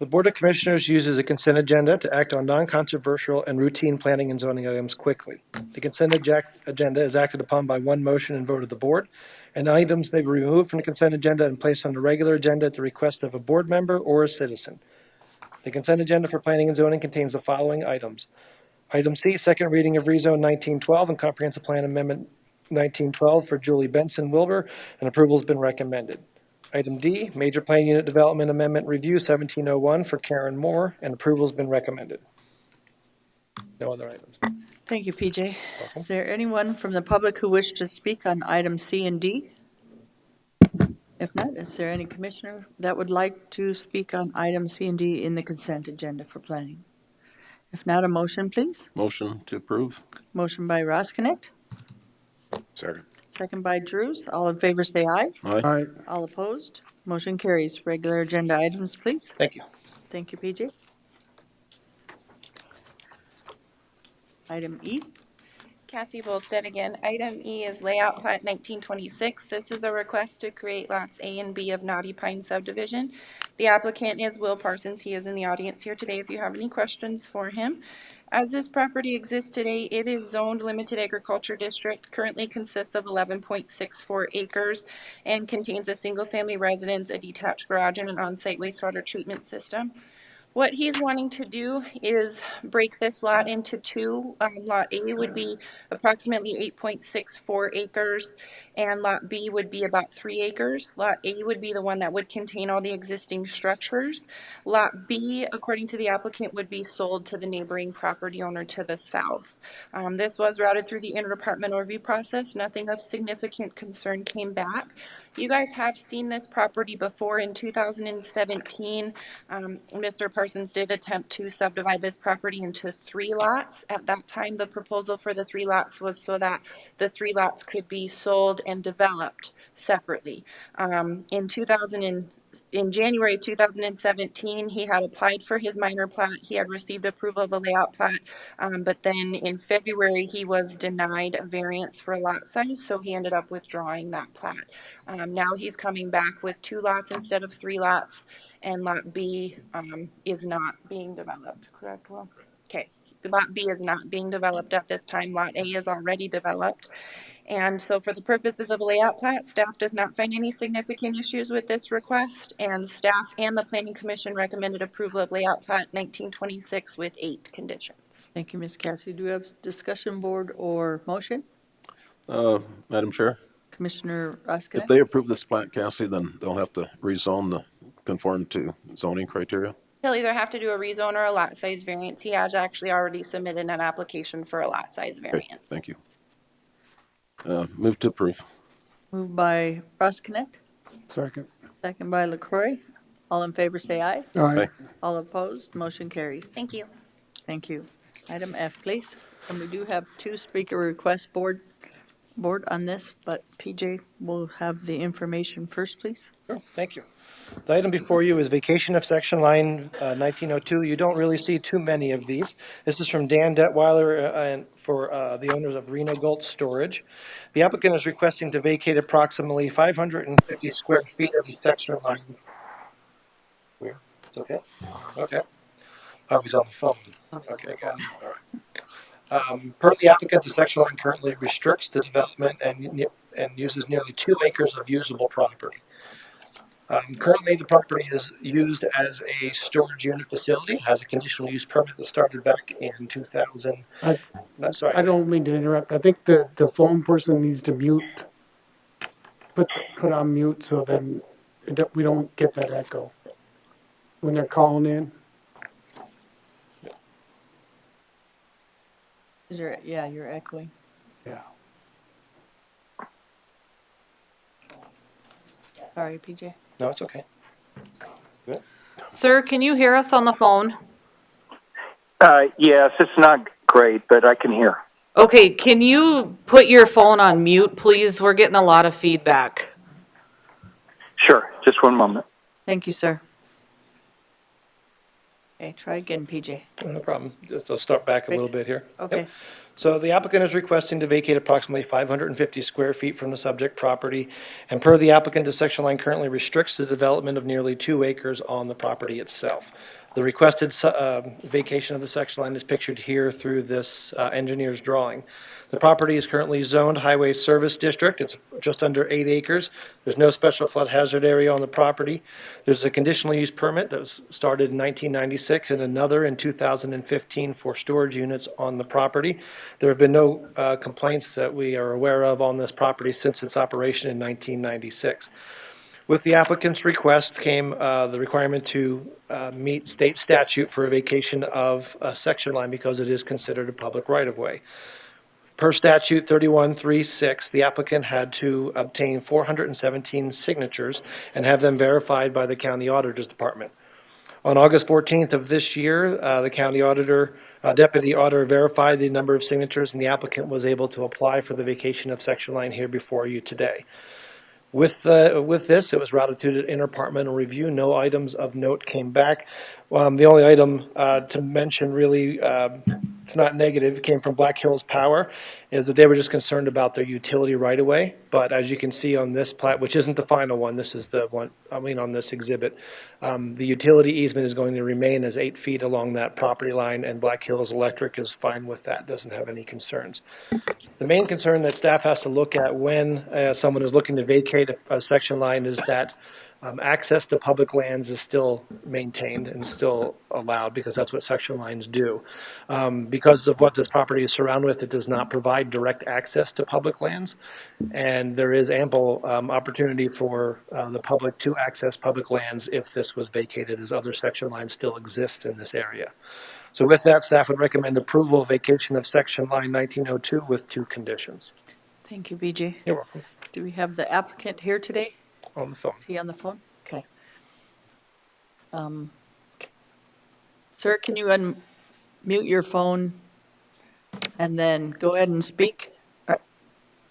The Board of Commissioners uses a consent agenda to act on non-controversial and routine planning and zoning items quickly. The consent agenda is acted upon by one motion and vote of the board, and items may be removed from the consent agenda and placed on the regular agenda at the request of a board member or a citizen. The consent agenda for planning and zoning contains the following items. Item C, second reading of rezone 1912 and comprehensive plan amendment 1912 for Julie Benson Wilbur, and approval has been recommended. Item D, Major Plan Unit Development Amendment Review 1701 for Karen Moore, and approval has been recommended. No other items. Thank you, PJ. Is there anyone from the public who wishes to speak on item C and D? If not, is there any commissioner that would like to speak on item C and D in the consent agenda for planning? If not, a motion, please. Motion to approve. Motion by Roskinick, Second. second by Drews. All in favor say aye. Aye. Aye. All opposed, motion carries. Regular agenda items, please. Thank you. Thank you, PJ. Item E. Cassie Bolstead again. Item E is layout plat 1926. This is a request to create lots A and B of Naughty Pine subdivision. The applicant is Will Parsons. He is in the audience here today if you have any questions for him. As this property exists today, it is zoned limited agriculture district, currently consists of 11.64 acres and contains a single-family residence, a detached garage, and an on-site wastewater treatment system. What he's wanting to do is break this lot into two. Lot A would be approximately 8.64 acres, and Lot B would be about 3 acres. Lot A would be the one that would contain all the existing structures. Lot B, according to the applicant, would be sold to the neighboring property owner to the south. This was routed through the interdepartmental review process. Nothing of significant concern came back. You guys have seen this property before. In 2017. Mr. Parsons did attempt to subdivide this property into 3 lots. At that time, the proposal for the 3 lots was so that the 3 lots could be sold and developed separately. In January 2017, he had applied for his minor plat. He had received approval of a layout plat, but then in February, he was denied a variance for lot size, so he ended up withdrawing that plat. Now he's coming back with 2 lots instead of 3 lots, and Lot B is not being developed, correct, Will? Okay, Lot B is not being developed at this time. Lot A is already developed. And so for the purposes of a layout plat, staff does not find any significant issues with this request, and staff and the Planning Commission recommended approval of layout plat 1926 with 8 conditions. Thank you, Ms. Cassie. Do we have discussion board or motion? Madam Chair, Commissioner if Roskinick? they approve this plat, Cassie, then they'll have to rezone the conform to zoning criteria? He'll either have to do a rezone or a lot size variance. He has actually already submitted an application for a lot size Okay, variance. thank you. Move to approve. Moved by Ross Connect, Second. second by LaCroy. All in favor, say aye. Aye. Aye. All opposed, motion carries. Thank you. Thank you. Item F, please. And we do have two speaker requests board on this, but PJ will have the information first, please. Sure, thank you. The item before you is vacation of section line 1902. You don't really see too many of these. This is from Dan Detweiler and for the owners of Reno Gold Storage. The applicant is requesting to vacate approximately 550 square feet of the section line. Weird. It's okay? Okay. Oh, he's on the phone. Okay, got it. All right. Per the applicant, the section line currently restricts the development and uses nearly 2 acres of usable property. Currently, the property is used as a storage unit facility, has a conditional use permit that started back in 2000. I Sorry. don't mean to interrupt. I think the phone person needs to mute, put on mute so then we don't get that echo when they're calling in. Yeah, you're echoing. Yeah. Sorry, PJ. No, it's okay. Sir, can you hear us on the phone? Yes, it's not great, but I can hear. Okay, can you put your phone on mute, please? We're getting a lot of feedback. Sure, just one moment. Thank you, sir. Okay, try again, PJ. No problem. Just I'll start back a little bit here. Okay. Yep. So the applicant is requesting to vacate approximately 550 square feet from the subject property. And per the applicant, the section line currently restricts the development of nearly 2 acres on the property itself. The requested vacation of the section line is pictured here through this engineer's drawing. The property is currently zoned Highway Service District. It's just under 8 acres. There's no special flood hazard area on the property. There's a conditional use permit that was started in 1996 and another in 2015 for storage units on the property. There have been no complaints that we are aware of on this property since its operation in 1996. With the applicant's request came the requirement to meet state statute for a vacation of a section line because it is considered a public right-of-way. Per statute 3136, the applicant had to obtain 417 signatures and have them verified by the county auditor's department. On August 14th of this year, the county auditor, deputy auditor verified the number of signatures, and the applicant was able to apply for the vacation of section line here before you today. With this, it was routed to the interdepartmental review. No items of note came back. The only item to mention, really, it's not negative, came from Black Hills Power, is that they were just concerned about their utility right-of-way. But as you can see on this plat, which isn't the final one, this is the one, on this exhibit, the utility easement is going to remain as 8 feet along that property line, and Black Hills Electric is fine with that, doesn't have any concerns. The main concern that staff has to look at when someone is looking to vacate a section line is that access to public lands is still maintained and still allowed because that's what section lines do. Because of what this property is surrounded with, it does not provide direct access to public lands. And there is ample opportunity for the public to access public lands if this was vacated, as other section lines still exist in this area. So with that, staff would recommend approval of vacation of section line 1902 with 2 conditions. Thank you, BJ. You're welcome. Do we have the applicant here today? On the phone. Is he on the phone? Okay. Sir, can you unmute your phone and then go ahead and speak?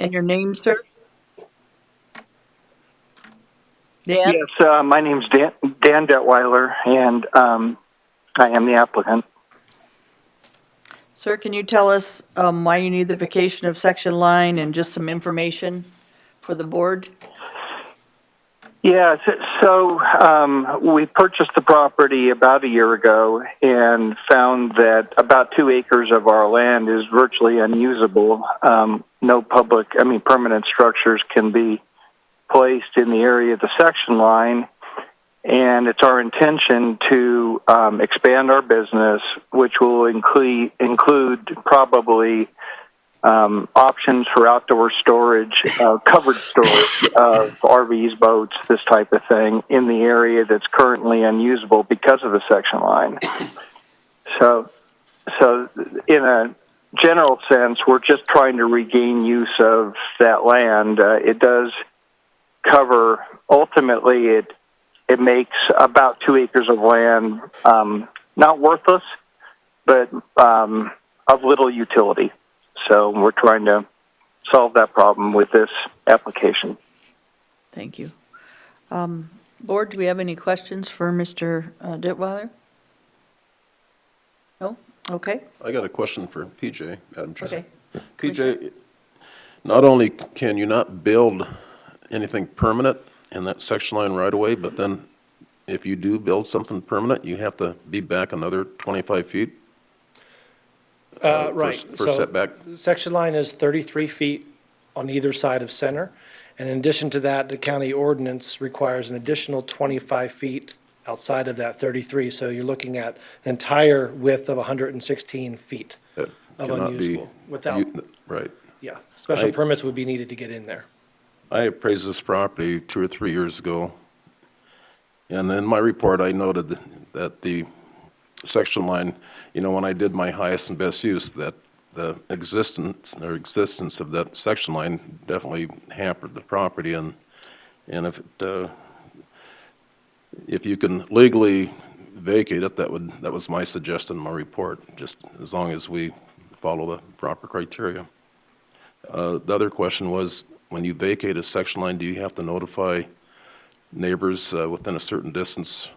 And your name, sir? Dan? Yes, my name's Dan Detweiler, and I am the applicant. Sir, can you tell us why you need the vacation of section line and just some information for the board? Yeah, so we purchased the property about a year ago and found that about 2 acres of our land is virtually unusable. No permanent structures can be placed in the area of the section line. And it's our intention to expand our business, which will include probably options for outdoor storage, covered storage of RVs, boats, this type of thing, in the area that's currently unusable because of the section line. So in general sense, we're just trying to regain use of that land. It does cover, ultimately, it makes about 2 acres of land not worthless, but of little utility. So we're trying to solve that problem with this application. Thank you. Board, do we have any questions for Mr. Ditweiler? No? Okay. I got a question for PJ, Madam Chair. Okay. PJ, not only can you not build anything permanent in that section line right away, but then if you do build something permanent, you have to be back another 25 feet? Right. For So setback? section line is 33 feet on either side of center. And in addition to that, the county ordinance requires an additional 25 feet outside of that 33. So you're looking at an entire width of 116 feet That of cannot be unusable. Without, Right. yeah, special I- permits would be needed to get in there. I appraised this property 2 or 3 years ago, and in my report, I noted that the section line, when I did my highest and best use, that the existence of that section line definitely hampered the property, and if you can legally vacate it, that was my suggestion in my report, just as long as we follow the proper criteria. The other question was, when you vacate a section line, do you have to notify neighbors within a certain distance,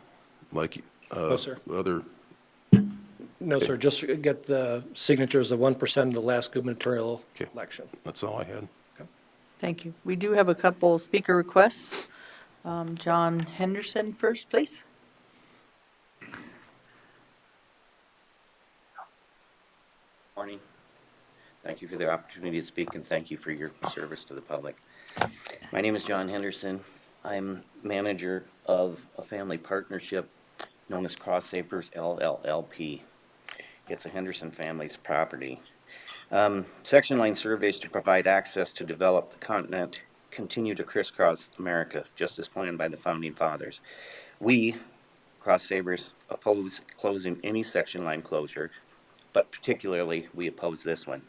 like No, sir. other? No, sir, just get the signatures of 1% of the last gubernatorial Okay. election. That's all I had. Thank you. We do have a couple speaker requests. John Henderson first, please. Morning. Thank you for the opportunity to speak, and thank you for your service to the public. My name is John Henderson. I'm manager of a family partnership known as Cross Sabers LLLP. It's a Henderson family's property. Section line surveys to provide access to develop the continent continue to crisscross America, just as planned by the founding fathers. We, Cross Sabers, oppose closing any section line closure, but particularly we oppose this one.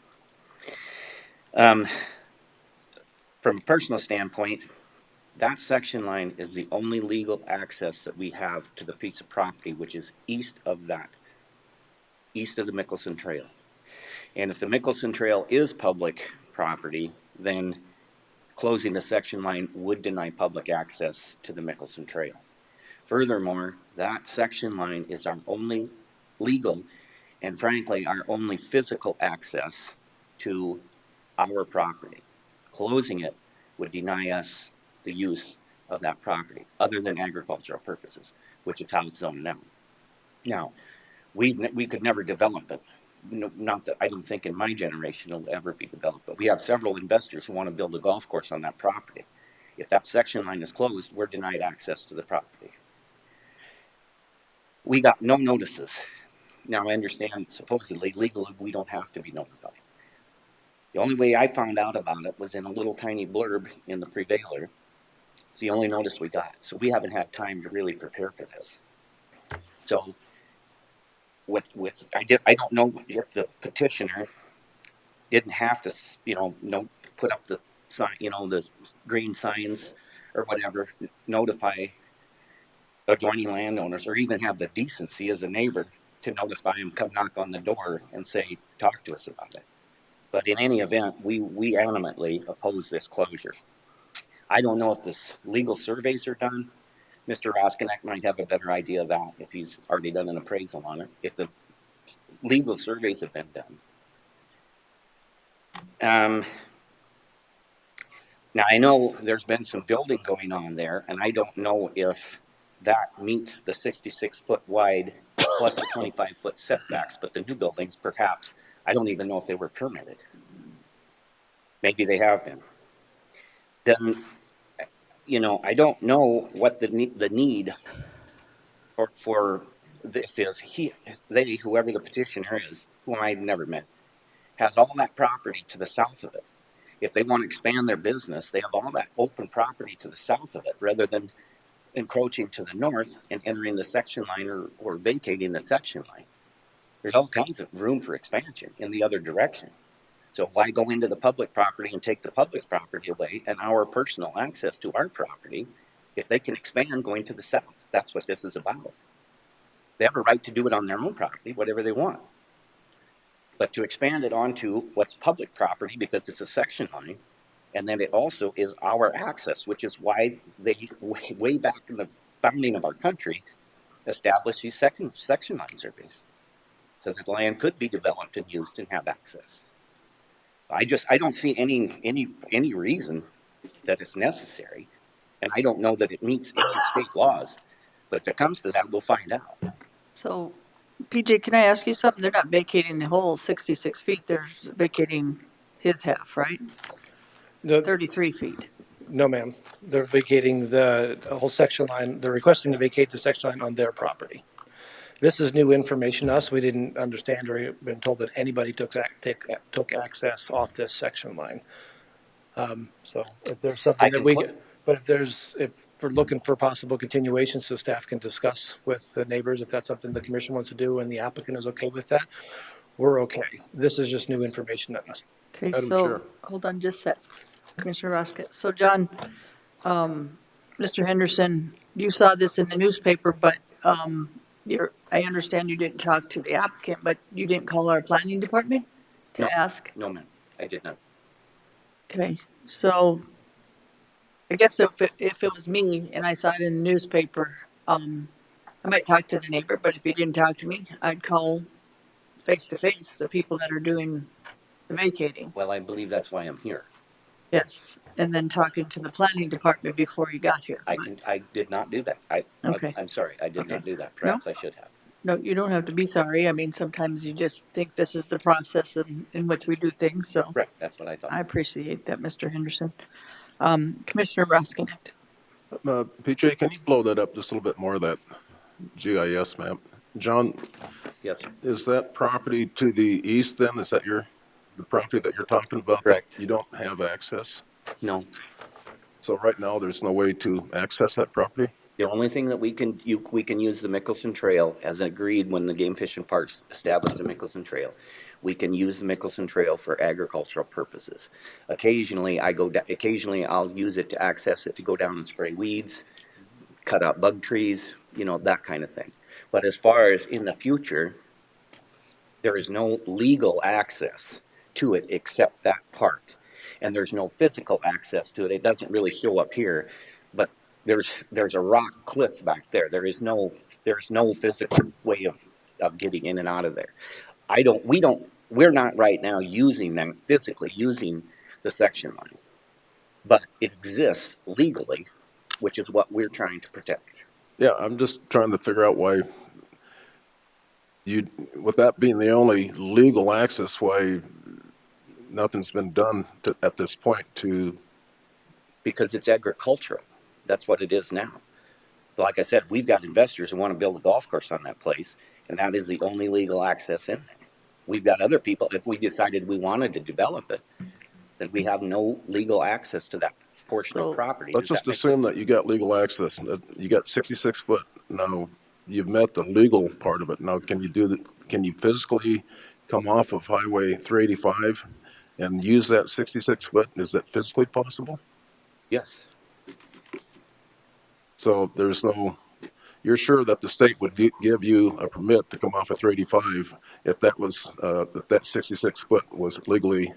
From a personal standpoint, that section line is the only legal access that we have to the piece of property which is east of the Mickelson Trail. And if the Mickelson Trail is public property, then closing the section line would deny public access to the Mickelson Trail. Furthermore, that section line is our only legal and frankly our only physical access to our property. Closing it would deny us the use of that property other than agricultural purposes, which is how it's zoned now. Now, we could never develop it. Not that I don't think in my generation it'll ever be developed, but we have several investors who want to build a golf course on that property. If that section line is closed, we're denied access to the property. We got no notices. Now, I understand supposedly legally we don't have to be notified. The only way I found out about it was in a little tiny blurb in the Prevailer. It's the only notice we got. So we haven't had time to really prepare for this. So I don't know if the petitioner didn't have to, put up the sign, the green signs or whatever, notify adjoining landowners, or even have the decency as a neighbor to notify them, come knock on the door and say, talk to us about it. But in any event, we adamantly oppose this closure. I don't know if the legal surveys are done. Mr. Roskinek might have a better idea of that if he's already done an appraisal on it, if the legal surveys have been done. Now, I know there's been some building going on there, and I don't know if that meets the 66-foot wide plus the 25-foot setbacks, but the new buildings, perhaps, I don't even know if they were permitted. Maybe they have been. Then, I don't know what the need for this is. Whoever the petitioner is, whom I've never met, has all that property to the south of it. If they want to expand their business, they have all that open property to the south of it, rather than encroaching to the north and entering the section line or vacating the section line. There's all kinds of room for expansion in the other direction. So why go into the public property and take the public's property away and our personal access to our property if they can expand going to the south? That's what this is about. They have a right to do it on their own property, whatever they want. But to expand it onto what's public property because it's a section line, and then it also is our access, which is why they, way back in the founding of our country, established these section line surveys so that the land could be developed and used and have access. I don't see any reason that it's necessary, and I don't know that it meets any state laws. But if it comes to that, we'll find out. So, PJ, can I ask you something? They're not vacating the whole 66 feet, they're vacating his half, right? No, 33 feet. no, ma'am. They're vacating the whole section line. They're requesting to vacate the section line on their property. This is new information to us. We didn't understand or been told that anybody took access off this section line. So if there's something I that can we, put- but if we're looking for possible continuation, so staff can discuss with the neighbors, if that's something the commission wants to do and the applicant is okay with that, we're okay. This is just new information to us. Okay, Madam so, Chair. hold on just a sec. Commissioner Roskett. So, John, Mr. Henderson, you saw this in the newspaper, but I understand you didn't talk to the applicant, but you didn't call our planning department to No. ask? No, ma'am, I did not. Okay, so I guess if it was me and I saw it in the newspaper, I might talk to the neighbor, but if he didn't talk to me, I'd call face to face the people that are doing the vacating. Well, I believe that's why I'm here. Yes, and then talking to the planning department before you got here. I did not do that. Okay. I'm sorry, I did not Okay. do that. Perhaps I should have. No, you don't have to be sorry. I mean, sometimes you just think this is the process in which we do things, so Correct, that's what I thought. I appreciate that, Mr. Henderson. Commissioner Roskinet. PJ, can you blow that up just a little bit more, that GIS map? John, Yes, sir. is that property to the east then? Is that the property that you're talking about? Correct. That you don't have access? No, So right now, there's no way to access that property? the only thing that we can use the Mickelson Trail as agreed when the Game Fish and Parks established the Mickelson Trail. We can use the Mickelson Trail for agricultural purposes. Occasionally, I'll use it to access it to go down and spray weeds, cut out bug trees, that kind of thing. But as far as in the future, there is no legal access to it except that part. And there's no physical access to it. It doesn't really show up here, but there's a rock cliff back there. There's no physical way of getting in and out of there. We're not right now physically using the section line, but it exists legally, which is what we're trying to protect. Yeah, I'm just trying to figure out why with that being the only legal access, why nothing's been done at this point to. Because it's agricultural. That's what it is now. But like I said, we've got investors who want to build a golf course on that place, and that is the only legal access in there. We've got other people, if we decided we wanted to develop it, then we have no legal access to that portion of property. Let's just assume that you got legal access. You got 66 foot. Now, you've met the legal part of it. Now, can you physically come off of Highway 385 and use that 66 foot? Is that physically possible? Yes. So you're sure that the state would give you a permit to come off of 385 if that 66 foot was legally?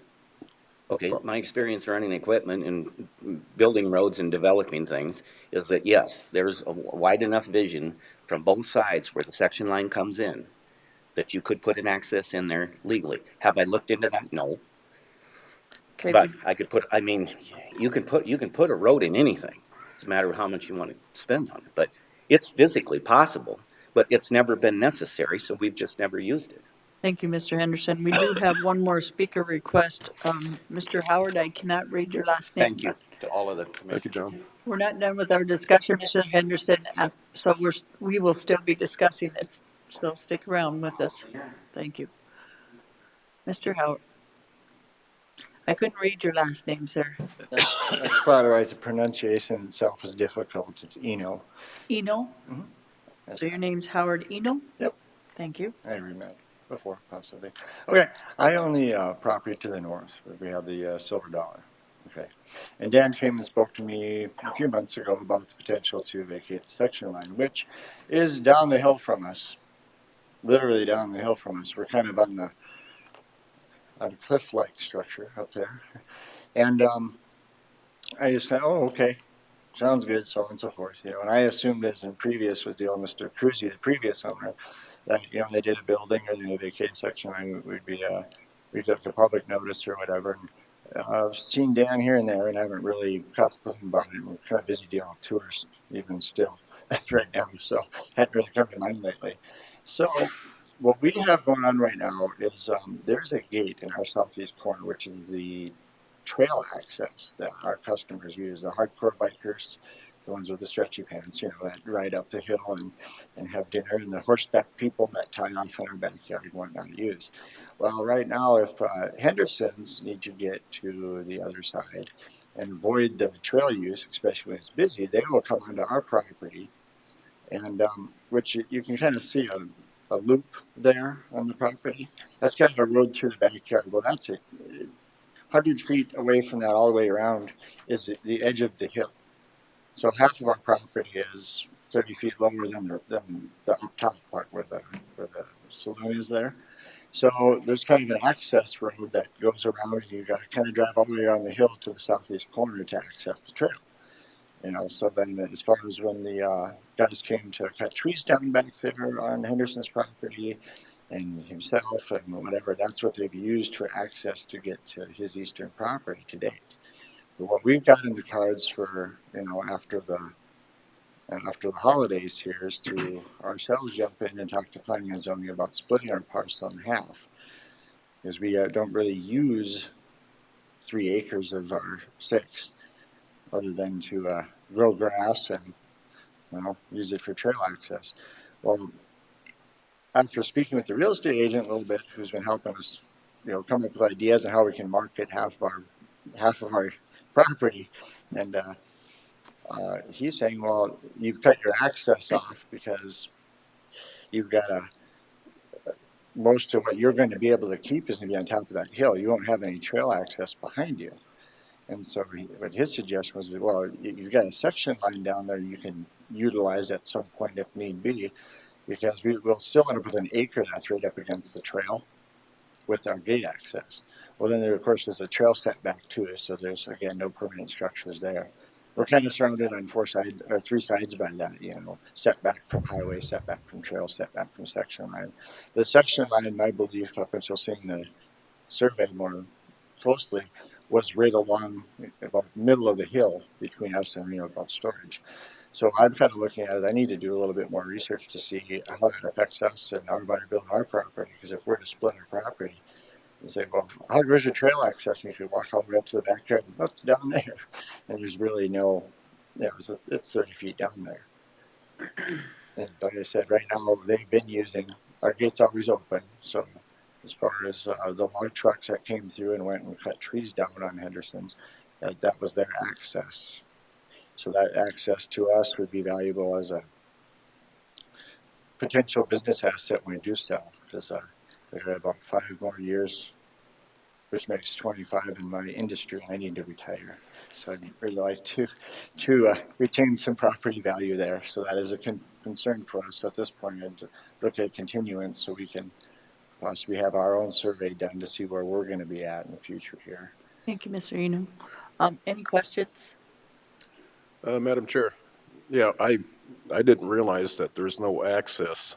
Okay, my experience running equipment and building roads and developing things is that, yes, there's a wide enough vision from both sides where the section line comes in that you could put an access in there legally. Have I looked into that? No. Okay, But you can put a road in anything. It's a matter of how much you want to spend on it. But it's physically possible, but it's never been necessary, so we've just never used it. thank you, Mr. Henderson. We do have one more speaker request. Mr. Howard, I cannot read your last name. Thank you to all of the Thank commissioners. you, John. We're not done with our discussion, Mr. Henderson, so we will still be discussing this. So stick around with us. Thank you. Mr. Howard. I couldn't read your last name, sir. That's quite all right. The pronunciation itself is difficult. It's Eno. Eno? That's So your name's Howard Eno? Yep. Thank you. I remember. before, possibly. Okay, I own the property to the north, where we have the Silver Dollar. Okay, and Dan came and spoke to me a few months ago about the potential to vacate the section line, which is down the hill from us, literally down the hill from us. We're kind of on a cliff-like structure up there, and I just thought, oh, okay, sounds good, so on and so forth, you know. And I assumed, as in previous with the old Mr. Cruzy, the previous owner, that, you know, they did a building or they vacated section line, we'd be we'd like a public notice or whatever. And I've seen Dan here and there, and I haven't really caught up with him about it. We're kind of busy dealing with tours even still right now, so hadn't really come to mind lately. So what we have going on right now is there's a gate in our southeast corner, which is the trail access that our customers use, the hardcore bikers, the ones with the stretchy pants, you know, that ride up the hill and have dinner, and the horseback people that tie off in our backyard and whatnot use. Well, right now, if Hendersons need to get to the other side and avoid the trail use, especially when it's busy, they will come onto our property, and which you can kind of see a loop there on the property. That's kind of a road through the backyard. Well, that's it. 100 feet away from that, all the way around, is the edge of the hill. So half of our property is 30 feet lower than the up top part where the saloon is there. So there's kind of an access road that goes around, and you got to kind of drive all the way around the hill to the southeast corner to access the trail. You know, so then as far as when the guys came to cut trees down back there on Henderson's property, and himself and whatever, that's what they've used for access to get to his eastern property to date. But what we've got in the cards for, you know, after the holidays here is to ourselves jump in and talk to planning and zoning about splitting our parcel in half, because we don't really use 3 acres of our 6, other than to grow grass and, you know, use it for trail access. Well, after speaking with the real estate agent a little bit, who's been helping us, you know, come up with ideas on how we can market half of our property, and he's saying, well, you've cut your access off because you've got most of what you're going to be able to keep is going to be on top of that hill. You won't have any trail access behind you. And so what his suggestion was, well, you've got a section line down there you can utilize at some point if need be, because we'll still end up with an acre that's right up against the trail with our gate access. Well, then there, of course, is a trail setback too, so there's, again, no permanent structures there. We're kind of surrounded on 4 sides, or 3 sides by that, you know, setback from highway, setback from trail, setback from section line. The section line, in my belief, up until seeing the survey more closely, was right along about middle of the hill between us and Reno Gulch Storage. So I'm kind of looking at it. I need to do a little bit more research to see how that affects us and our viability of our property. Because if we're to split our property, and say, well, where's your trail access? And you could walk all the way up to the backyard, and what's down there? And there's really no, you know, it's 30 feet down there. And like I said, right now they've been using, our gate's always open. So as far as the log trucks that came through and went and cut trees down on Henderson's, that was their access. So that access to us would be valuable as a potential business asset when we do sell, because we've got about 5 more years, which makes 25 in my industry, and I need to retire. So I'd really like to retain some property value there. So that is a concern for us at this point, and to look at continuance so we can possibly have our own survey done to see where we're going to be at in the future here. Thank you, Mr. Eno. Any questions? Madam Chair, yeah, I didn't realize that there's no access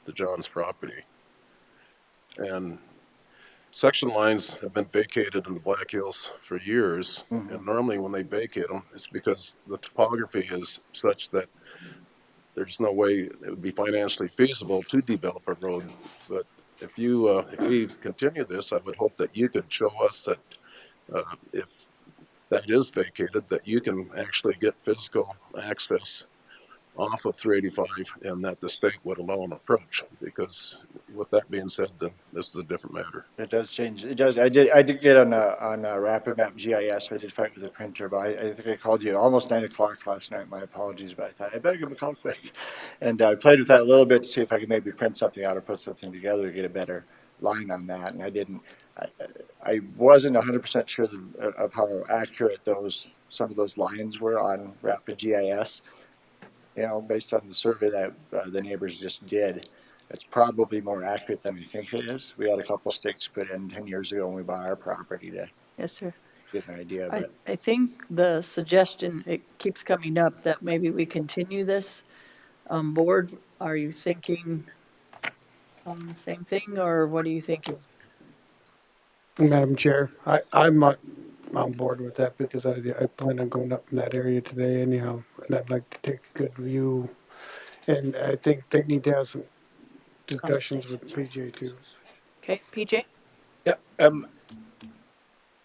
to John's property. And section lines have been vacated in the Black Hills for years. Mm-hmm. And normally when they vacate them, it's because the topography is such that there's no way it would be financially feasible to develop a road. But if we continue this, I would hope that you could show us that if that is vacated, that you can actually get physical access off of 385 and that the state would allow an approach, because with that being said, then this is a different matter. It does change. It does. I did get on a Rapid Map GIS. I did fight with the printer, but I think I called you at almost 9 o'clock last night. My apologies, but I thought I better give him a call quick. And I played with that a little bit to see if I could maybe print something out or put something together to get a better line on that. And I didn't. I wasn't 100% sure of how accurate some of those lines were on Rapid GIS. You know, based on the survey that the neighbors just did, it's probably more accurate than I think it is. We had a couple stakes put in 10 years ago when we bought our property to Yes, sir. get an idea, I, but I think the suggestion, it keeps coming up, that maybe we continue this. Board, are you thinking same thing, or what are you thinking? Madam Chair, I'm on board with that because I plan on going up in that area today anyhow, and I'd like to take a good view. And I think they need to have some discussions with PJ too. Okay, PJ? Yeah,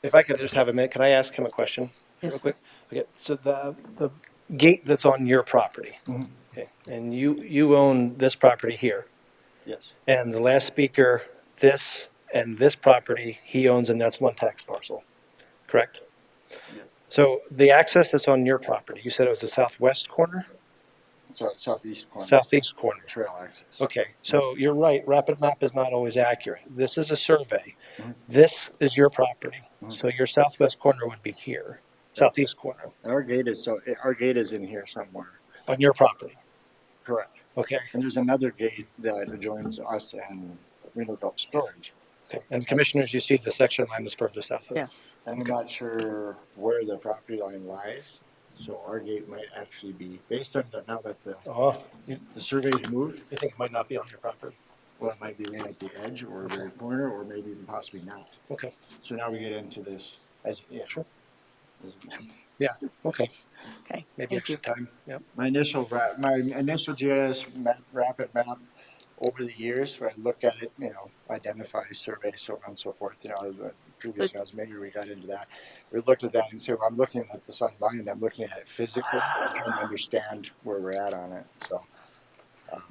if I could just have a minute, can I ask him a question real Yes, sir. quick? Okay, so the gate that's on your property, okay, and you own this property here, yes, and the last speaker, this and this property, he owns, and that's one tax parcel, correct? Yeah. So the access that's on your property, you said it was the southwest corner? so southeast corner. Southeast corner. Trail access. Okay, so you're right, Rapid Map is not always accurate. This is a survey. Mhm. This is your property, Mhm. so your southwest corner would be here, southeast corner, Our gate is in here somewhere. on your property, Correct. okay? And there's another gate that adjoins us and Reno Gulch Storage. Okay, and commissioners, you see the section line is further south of. Yes. I'm not sure where the property line lies, so our gate might actually be, based on now that Oh, you the survey's moved, think it might not be on your property? well, it might be right at the edge or very corner, or maybe even possibly not. Okay, So now we get into this, as, yeah. Sure. As- yeah, okay, Okay, maybe thank you. extra time, yep. My initial GIS rapid map over the years, where I look at it, identify, survey, so on and so forth, previously I was mayor, we got into that. We looked at that and said, well, I'm looking at this online, and I'm looking at it physically, and trying to understand where we're at on it, so.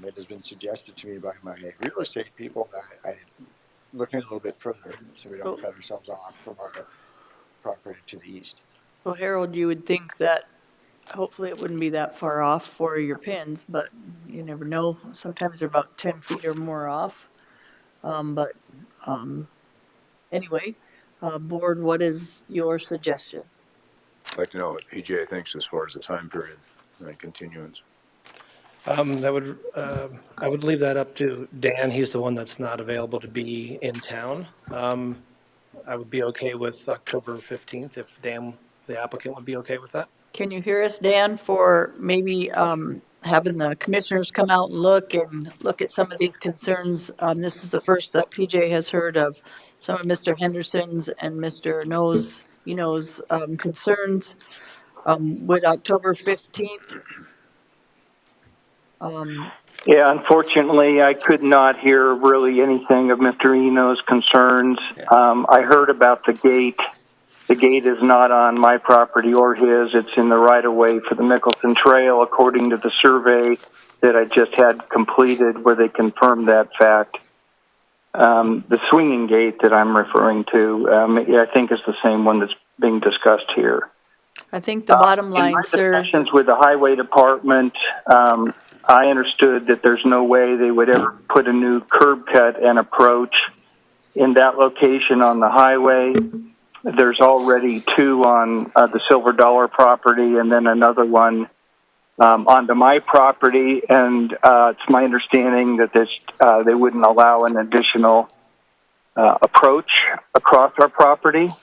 It has been suggested to me by my real estate people that I look in a little bit further, so we don't cut ourselves off from our property to the east. Well, Harold, you would think that hopefully it wouldn't be that far off for your pins, but you never know. Sometimes they're about 10 feet or more off. Anyway, board, what is your suggestion? I'd like to know what PJ thinks as far as the time period and continuance. I would leave that up to Dan, he's the one that's not available to be in town. I would be okay with October 15th, if Dan, the applicant, would be okay with that. Can you hear us, Dan, for maybe having the commissioners come out and look at some of these concerns? This is the first that PJ has heard of some of Mr. Henderson's and Mr. No's concerns. Would October 15th? Yeah, unfortunately, I could not hear really anything of Mr. Eno's concerns. I heard about the gate. The gate is not on my property or his. It's in the right-of-way for the Mickelson Trail, according to the survey that I just had completed, where they confirmed that fact. The swinging gate that I'm referring to, I think is the same one that's being discussed here. I think the bottom In line, my sir. discussions with the highway department, I understood that there's no way they would ever put a new curb cut and approach in that location on the highway. There's already two on the Silver Dollar property, and then another one onto my property. And it's my understanding that they wouldn't allow an additional approach across our property.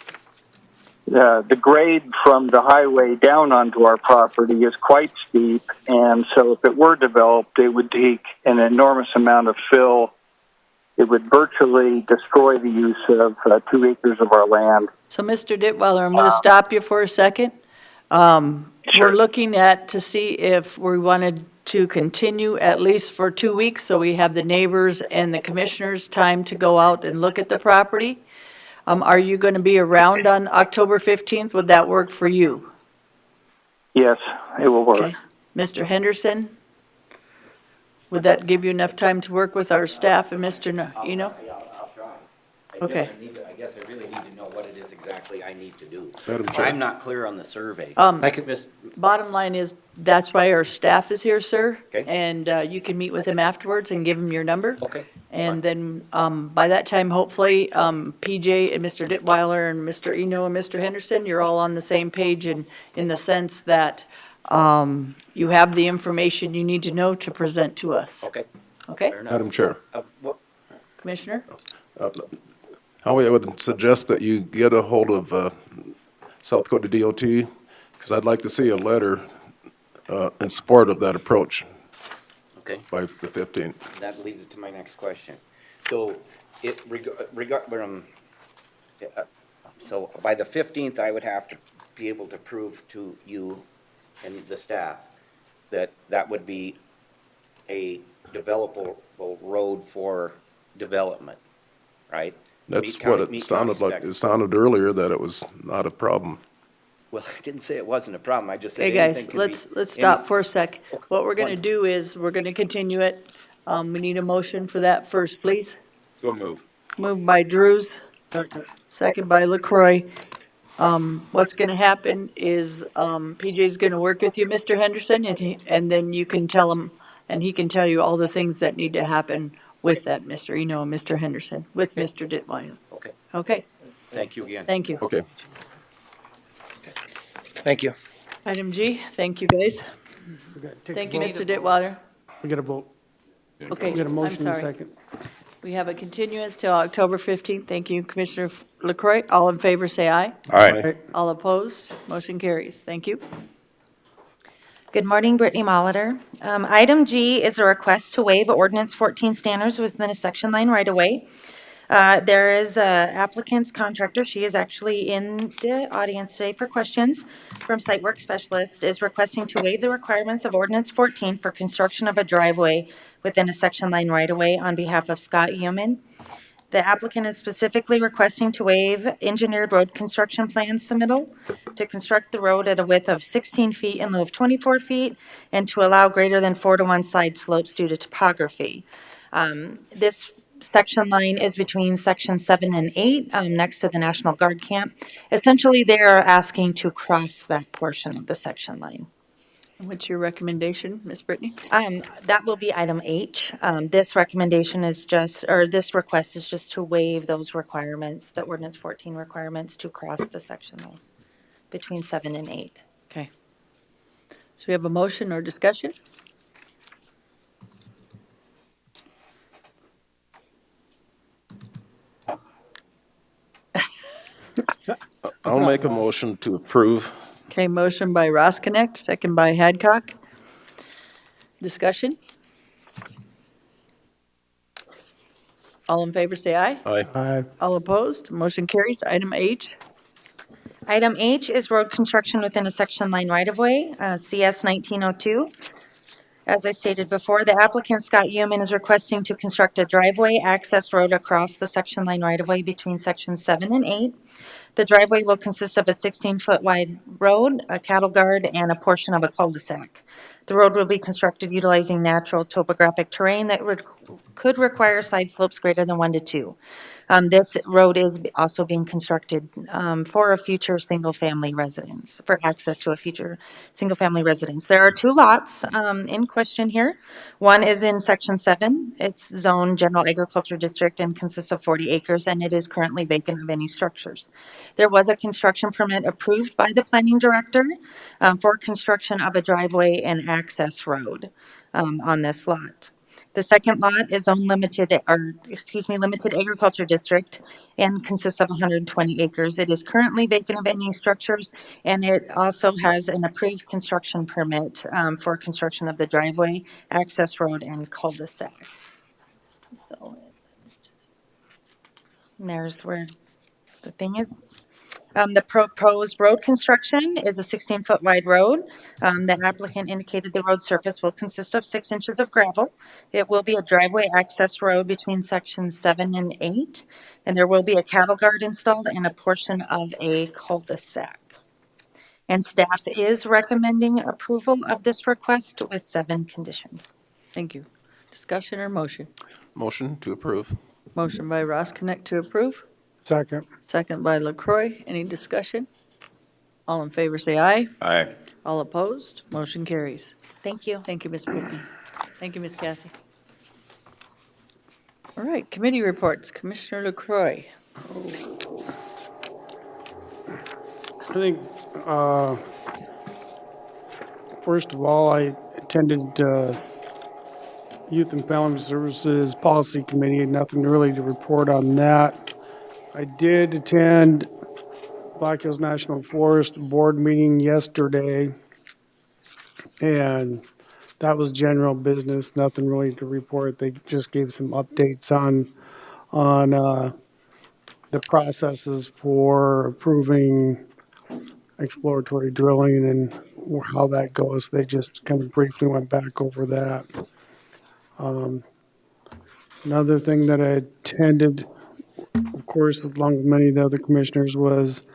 The grade from the highway down onto our property is quite steep, and so if it were developed, it would take an enormous amount of fill. It would virtually destroy the use of 2 acres of our land. So, Mr. Ditweiler, I'm going to stop you for a second. Sure. We're looking at to see if we wanted to continue at least for 2 weeks, so we have the neighbors and the commissioners time to go out and look at the property. Are you going to be around on October 15th? Would that work for you? Yes, it will work. Okay. Mr. Henderson? Would that give you enough time to work with our staff and Mr. Eno? I'll try. Okay. I guess I really need to know what it is exactly I need to do. Madam Chair. I'm not clear on the survey. I could, Bottom line is, that's why our staff is here, sir. Okay. And you can meet with him afterwards and give him your number. Okay. And then by that time, hopefully, PJ and Mr. Ditweiler and Mr. Eno and Mr. Henderson, you're all on the same page in the sense that you have the information you need to know to present to us. Okay. Okay, Fair enough. Madam Chair, What, Commissioner? Howie, I would suggest that you get a hold of South Dakota DOT, because I'd like to see a letter in support of that approach okay. by the 15th. That leads to my next question. So so by the 15th, I would have to be able to prove to you and the staff that that would be a developable road for development, right? That's Meet county- what it meet sounded county like. specs. It sounded earlier that it was not a problem. Well, I didn't say it wasn't a problem. I just said Hey, anything guys, can be. let's stop any- for a sec. What we're gonna do is, we're gonna continue it. We need a motion for that first, please. So move. Moved by Drews, second by LaCroy. What's gonna happen is, PJ's gonna work with you, Mr. Henderson, and then you can tell him, and he can tell you all the things that need to happen with that, Mr. Eno and Mr. Henderson, with Mr. Ditweiler. Okay, Okay, thank you again. thank you. Okay. thank you. Item G, thank you, guys. Thank you, Mr. Ditweiler. We got a vote. Okay, We got a I'm motion and a sorry. second. We have a continuance till October 15th. Thank you, Commissioner LaCroy. All in favor, say aye. All right. All opposed, motion carries. Thank you. Good morning, Brittany Molitor. Item G is a request to waive Ordinance 14 standards within a section line right-of-way. There is a applicant's contractor, she is actually in the audience today for questions, from Site Work Specialist, is requesting to waive the requirements of Ordinance 14 for construction of a driveway within a section line right-of-way on behalf of Scott Human. The applicant is specifically requesting to waive engineered road construction plan submittal to construct the road at a width of 16 feet in lieu of 24 feet and to allow greater than 4-to-1 side slopes due to topography. This section line is between section 7 and 8, next to the National Guard camp. Essentially, they are asking to cross that portion of the section line. What's your recommendation, Ms. Brittany? That will be item H. This recommendation is just, or this request is just to waive those requirements, the ordinance 14 requirements to cross the section line between 7 and 8. Okay. So we have a motion or discussion? I'll make a motion to approve. Okay, motion by Roskinick, second by Hadcock. Discussion? All in favor, say aye. Aye. All opposed, motion carries. Item H. Item H is road construction within a section line right-of-way, CS 1902. As I stated before, the applicant, Scott Human, is requesting to construct a driveway access road across the section line right-of-way between sections 7 and 8. The driveway will consist of a 16-foot wide road, a cattle guard, and a portion of a cul-de-sac. The road will be constructed utilizing natural topographic terrain that could require side slopes greater than 1 to 2. This road is also being constructed for a future single-family residence, for access to a future single-family residence. There are 2 lots in question here. One is in Section 7. It's zoned General Agriculture District and consists of 40 acres, and it is currently vacant of any structures. There was a construction permit approved by the planning director for construction of a driveway and access road on this lot. The second lot is on limited agriculture district and consists of 120 acres. It is currently vacant of any structures, and it also has an approved construction permit for construction of the driveway, access road, and cul-de-sac. So it's just, and there's where the thing is. The proposed road construction is a 16-foot wide road. The applicant indicated the road surface will consist of 6 inches of gravel. It will be a driveway access road between sections 7 and 8, and there will be a cattle guard installed and a portion of a cul-de-sac. And staff is recommending approval of this request with 7 conditions. Thank you. Discussion or motion? Motion to approve. Motion by Ross Connect to approve, Second. second by LaCroy. Any discussion? All in favor, say aye. Aye. All opposed, motion carries. Thank you. Thank you, Ms. Pitney. Thank you, Ms. Cassie. All right, committee reports. Commissioner LaCroy. I think, first of all, I attended Youth and Family Services Policy Committee, nothing really to report on that. I did attend Black Hills National Forest Board meeting yesterday, and that was general business, nothing really to report. They just gave some updates on the processes for approving exploratory drilling and how that goes. They just kind of briefly went back over that. Another thing that I attended, of course, along with many of the other commissioners, was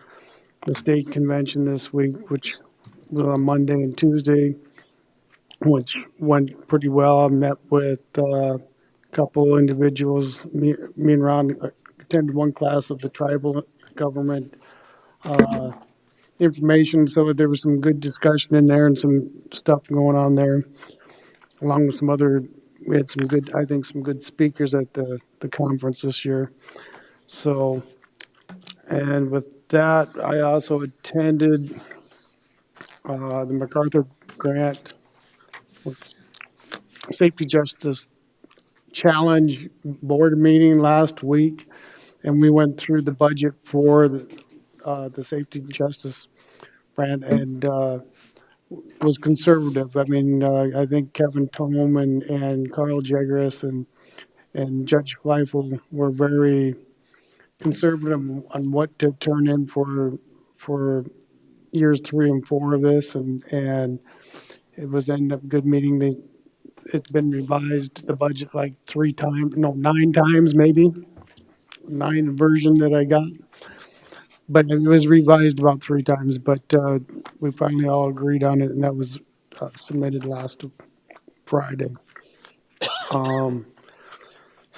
the state convention this week, which was on Monday and Tuesday, which went pretty well. I met with a couple individuals. Me and Ron attended one class of the tribal government information, so there was some good discussion in there and some stuff going on there, along with some other, we had some good, I think, some good speakers at the conference this year. So, and with that, I also attended the MacArthur Grant Safety Justice Challenge board meeting last week, and we went through the budget for the Safety Justice grant, and was conservative. I mean, I think Kevin Tome and Carl Jagras and Judge Fleifel were very conservative on what to turn in for years 3 and 4 of this, and it was ended up a good meeting. It's been revised, the budget, like 9 times maybe, 9 version that I got. But it was revised about 3 times, but we finally all agreed on it, and that was submitted last Friday. Some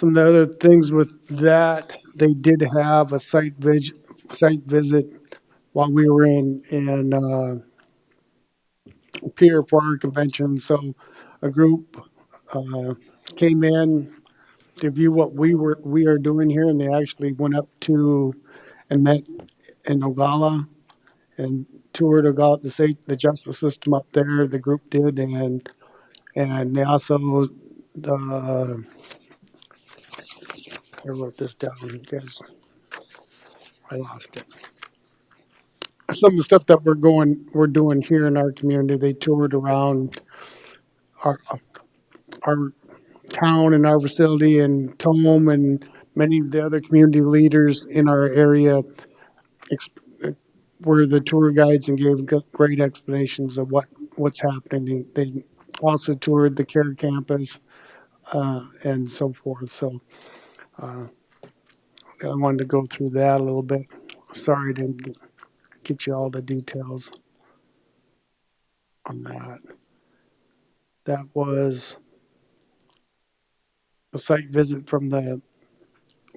of the other things with that, they did have a site visit while we were in Pierre for our convention. So a group came in to view what we are doing here, and they actually went up to and met in Nogala and toured Nogala, the justice system up there. The group did, and they also I wrote this down because I lost it. Some of the stuff that we're doing here in our community. They toured around our town and our facility, and Tome and many of the other community leaders in our area were the tour guides and gave great explanations of what's happening. They also toured the care campus and so forth. So I wanted to go through that a little bit. Sorry I didn't get you all the details on that. That was a site visit from the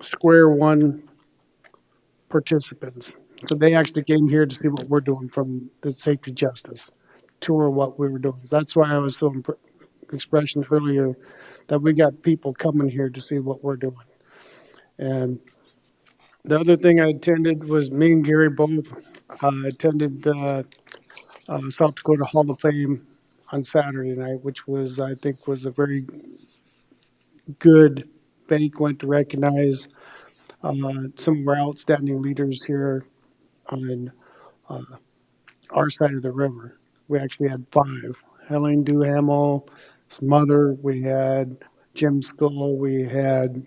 Square One participants. So they actually came here to see what we're doing from the Safety Justice, tour what we were doing. That's why I was so expression earlier that we got people coming here to see what we're doing. And the other thing I attended was me and Gary both attended the South Dakota Hall of Fame on Saturday night, which was, I think, was a very good banquet to recognize some of our outstanding leaders here on our side of the river. We actually had 5. Helene Duhamel, his mother, we had Jim Skull, we had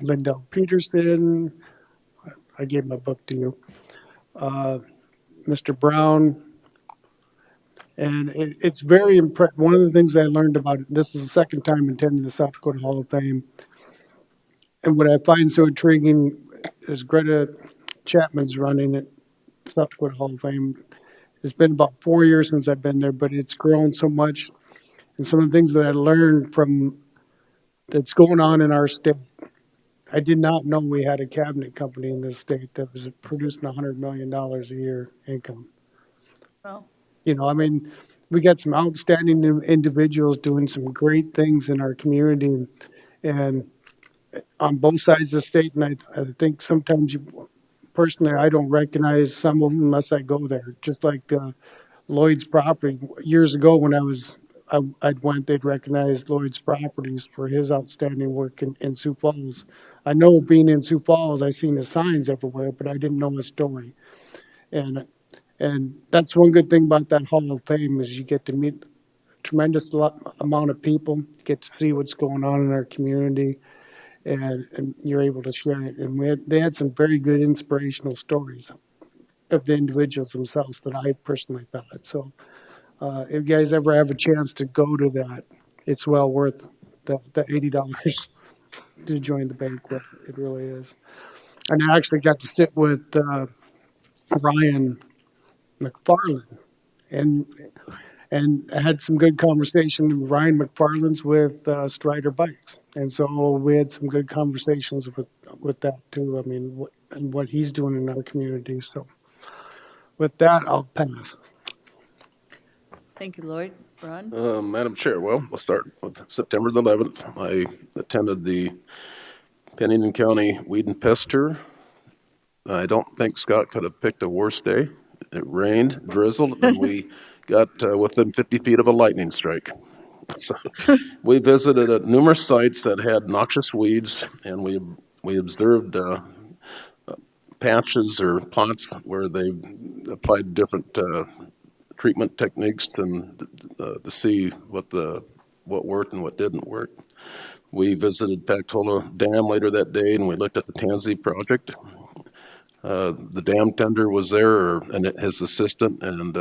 Lindell Peterson. I gave my book to you. Mr. Brown. And it's very impressive. One of the things I learned about it, this is the second time attending the South Dakota Hall of Fame. And what I find so intriguing is Greta Chapman's running it, South Dakota Hall of Fame. It's been about 4 years since I've been there, but it's grown so much. And some of the things that I learned from that's going on in our state. I did not know we had a cabinet company in this state that was producing $100 million a year income. Well, You know, I mean, we got some outstanding individuals doing some great things in our community, and on both sides of the state. And I think sometimes personally, I don't recognize some of them unless I go there. Just like Lloyd's Property years ago when I'd went, they'd recognize Lloyd's Properties for his outstanding work in Sioux Falls. I know being in Sioux Falls, I seen the signs everywhere, but I didn't know his story. And that's one good thing about that Hall of Fame is you get to meet a tremendous amount of people, get to see what's going on in our community, and you're able to share it. And they had some very good inspirational stories of the individuals themselves that I personally thought. So if you guys ever have a chance to go to that, it's well worth the $80 to join the banquet. It really is. And I actually got to sit with Ryan McFarland, and I had some good conversation. Ryan McFarland's with Strider Bikes, and so we had some good conversations with that too. I mean, what he's doing in our community. So with that, I'll pass. thank you, Lloyd. Ron? Madam Chair, well, we'll start with September the 11th. I attended the Pennington County Weed and Pest Tour. I don't think Scott could have picked a worse day. It rained, drizzled, and we got within 50 feet of a lightning strike. So we visited numerous sites that had noxious weeds, and we observed patches or plots where they applied different treatment techniques and to see what worked and what didn't work. We visited Pactola Dam later that day, and we looked at the Tansy project. The dam tender was there, and his assistant, and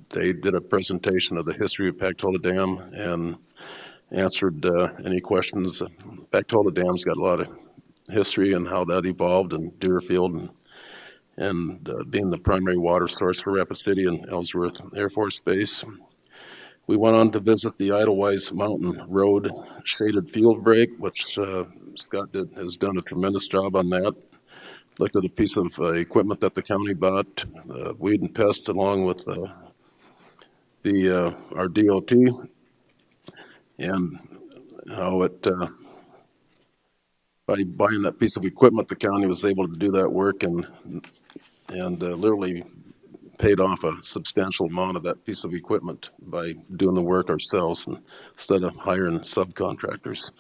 they did a presentation of the history of Pactola Dam and answered any questions. Pactola Dam's got a lot of history and how that evolved in Deerfield and being the primary water source for Rapid City and Ellsworth Air Force Base. We went on to visit the Idlewild Mountain Road shaded field break, which Scott has done a tremendous job on that. Looked at a piece of equipment that the county bought, weed and pests, along with our DOT, and how by buying that piece of equipment, the county was able to do that work and literally paid off a substantial amount of that piece of equipment by doing the work ourselves instead of hiring subcontractors.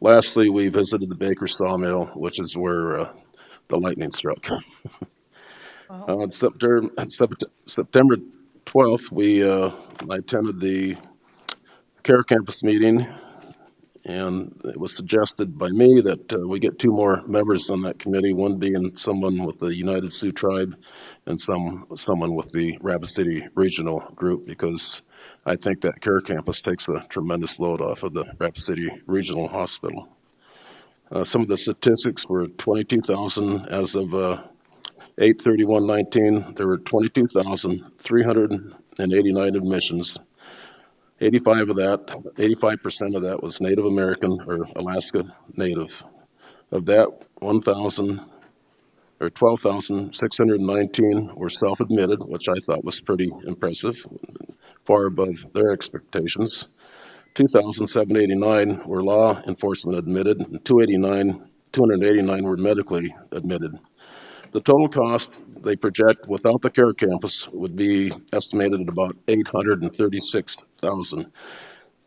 Lastly, we visited the Baker Sawmill, which is where the lightning struck. On September 12th, I attended the CARE campus meeting, and it was suggested by me that we get two more members on that committee, one being someone with the United Sioux Tribe and someone with the Rapid City Regional Group, because I think that CARE campus takes a tremendous load off of the Rapid City Regional Hospital. Some of the statistics were 22,000 as of 8/31/19. There were 22,389 admissions. 85% of that was Native American or Alaska Native. Of that, 12,619 were self-admitted, which I thought was pretty impressive, far above their expectations. 2,789 were law enforcement admitted, and 289 were medically admitted. The total cost they project without the CARE campus would be estimated at about $836,000.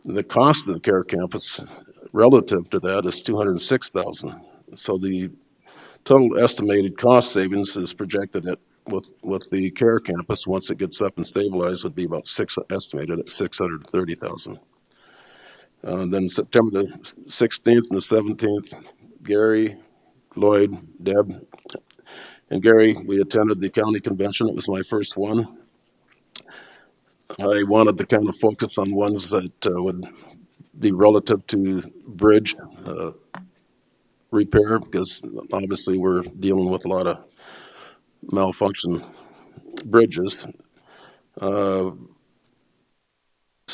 The cost of the CARE campus relative to that is $206,000. So the total estimated cost savings is projected at with the CARE campus, once it gets up and stabilized, would be about estimated at $630,000. Then September the 16th and the 17th, Gary, Lloyd, Deb, and Gary, we attended the county convention. It was my first one. I wanted to kind of focus on ones that would be relative to bridge repair, because obviously we're dealing with a lot of malfunction bridges.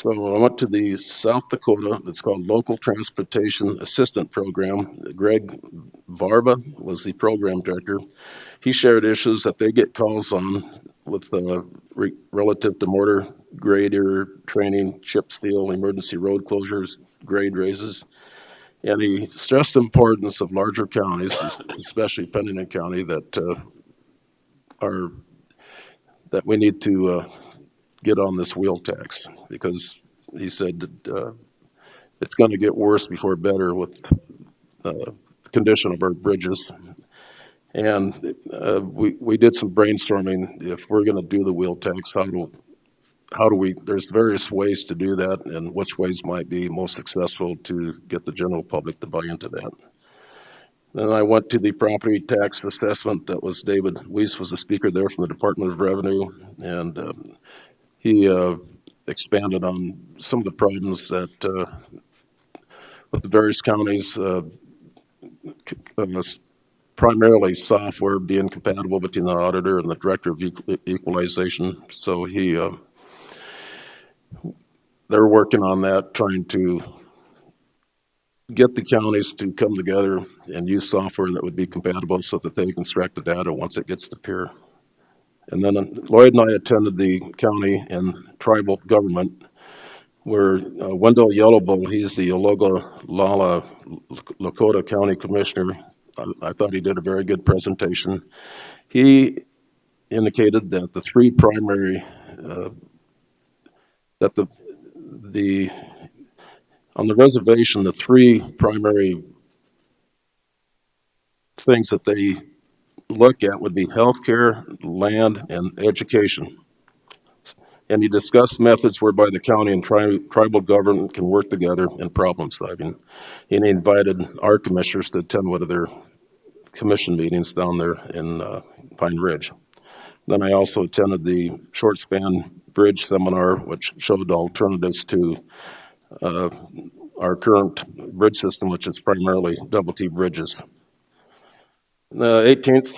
So I went to the South Dakota, it's called Local Transportation Assistant Program. Greg Varba was the program director. He shared issues that they get calls on with relative to mortar grader training, chip seal, emergency road closures, grade raises. And he stressed the importance of larger counties, especially Pennington County, that we need to get on this wheel tax, because he said it's going to get worse before better with the condition of our bridges. And we did some brainstorming. If we're going to do the wheel tax, how do we, there's various ways to do that, and which ways might be most successful to get the general public to buy into that. Then I went to the property tax assessment. That was David Weiss was the speaker there from the Department of Revenue, and he expanded on some of the problems that with the various counties, primarily software being compatible between the auditor and the director of equalization. So they're working on that, trying to get the counties to come together and use software that would be compatible so that they can extract the data once it gets to peer. And then Lloyd and I attended the county and tribal government, where Wendell Yellowbull, he's the Ologolala Lakota County Commissioner. I thought he did a very good presentation. He indicated that the three primary, that on the reservation, the three primary things that they look at would be healthcare, land, and education. And he discussed methods whereby the county and tribal government can work together in problem solving. And he invited our commissioners to attend one of their commission meetings down there in Pine Ridge. Then I also attended the short span bridge seminar, which showed alternatives to our current bridge system, which is primarily double T bridges. The 18th,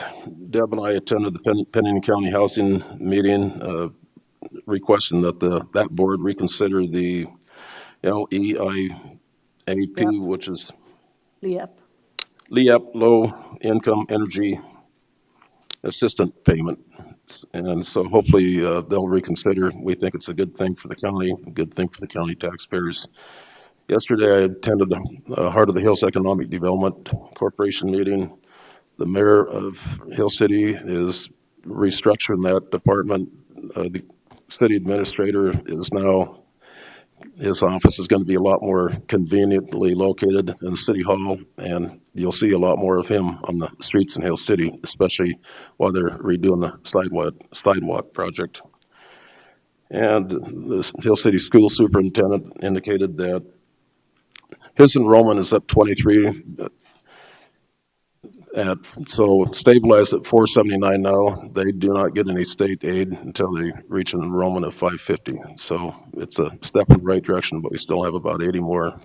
Deb and I attended the Pennington County Housing meeting, requesting that that board reconsider the LEIAP, which is LEAP, Low Income Energy Assistant Payment. And so hopefully they'll reconsider. We think it's a good thing for the county, a good thing for the county taxpayers. Yesterday, I attended the Heart of the Hills Economic Development Corporation meeting. The mayor of Hill City is restructuring that department. The city administrator is now, his office is going to be a lot more conveniently located in the city hall, and you'll see a lot more of him on the streets in Hill City, especially while they're redoing the sidewalk project. And the Hill City school superintendent indicated that his enrollment is up 23, so stabilized at 479 now. They do not get any state aid until they reach an enrollment of 550. So it's a step in the right direction, but we still have about 80 more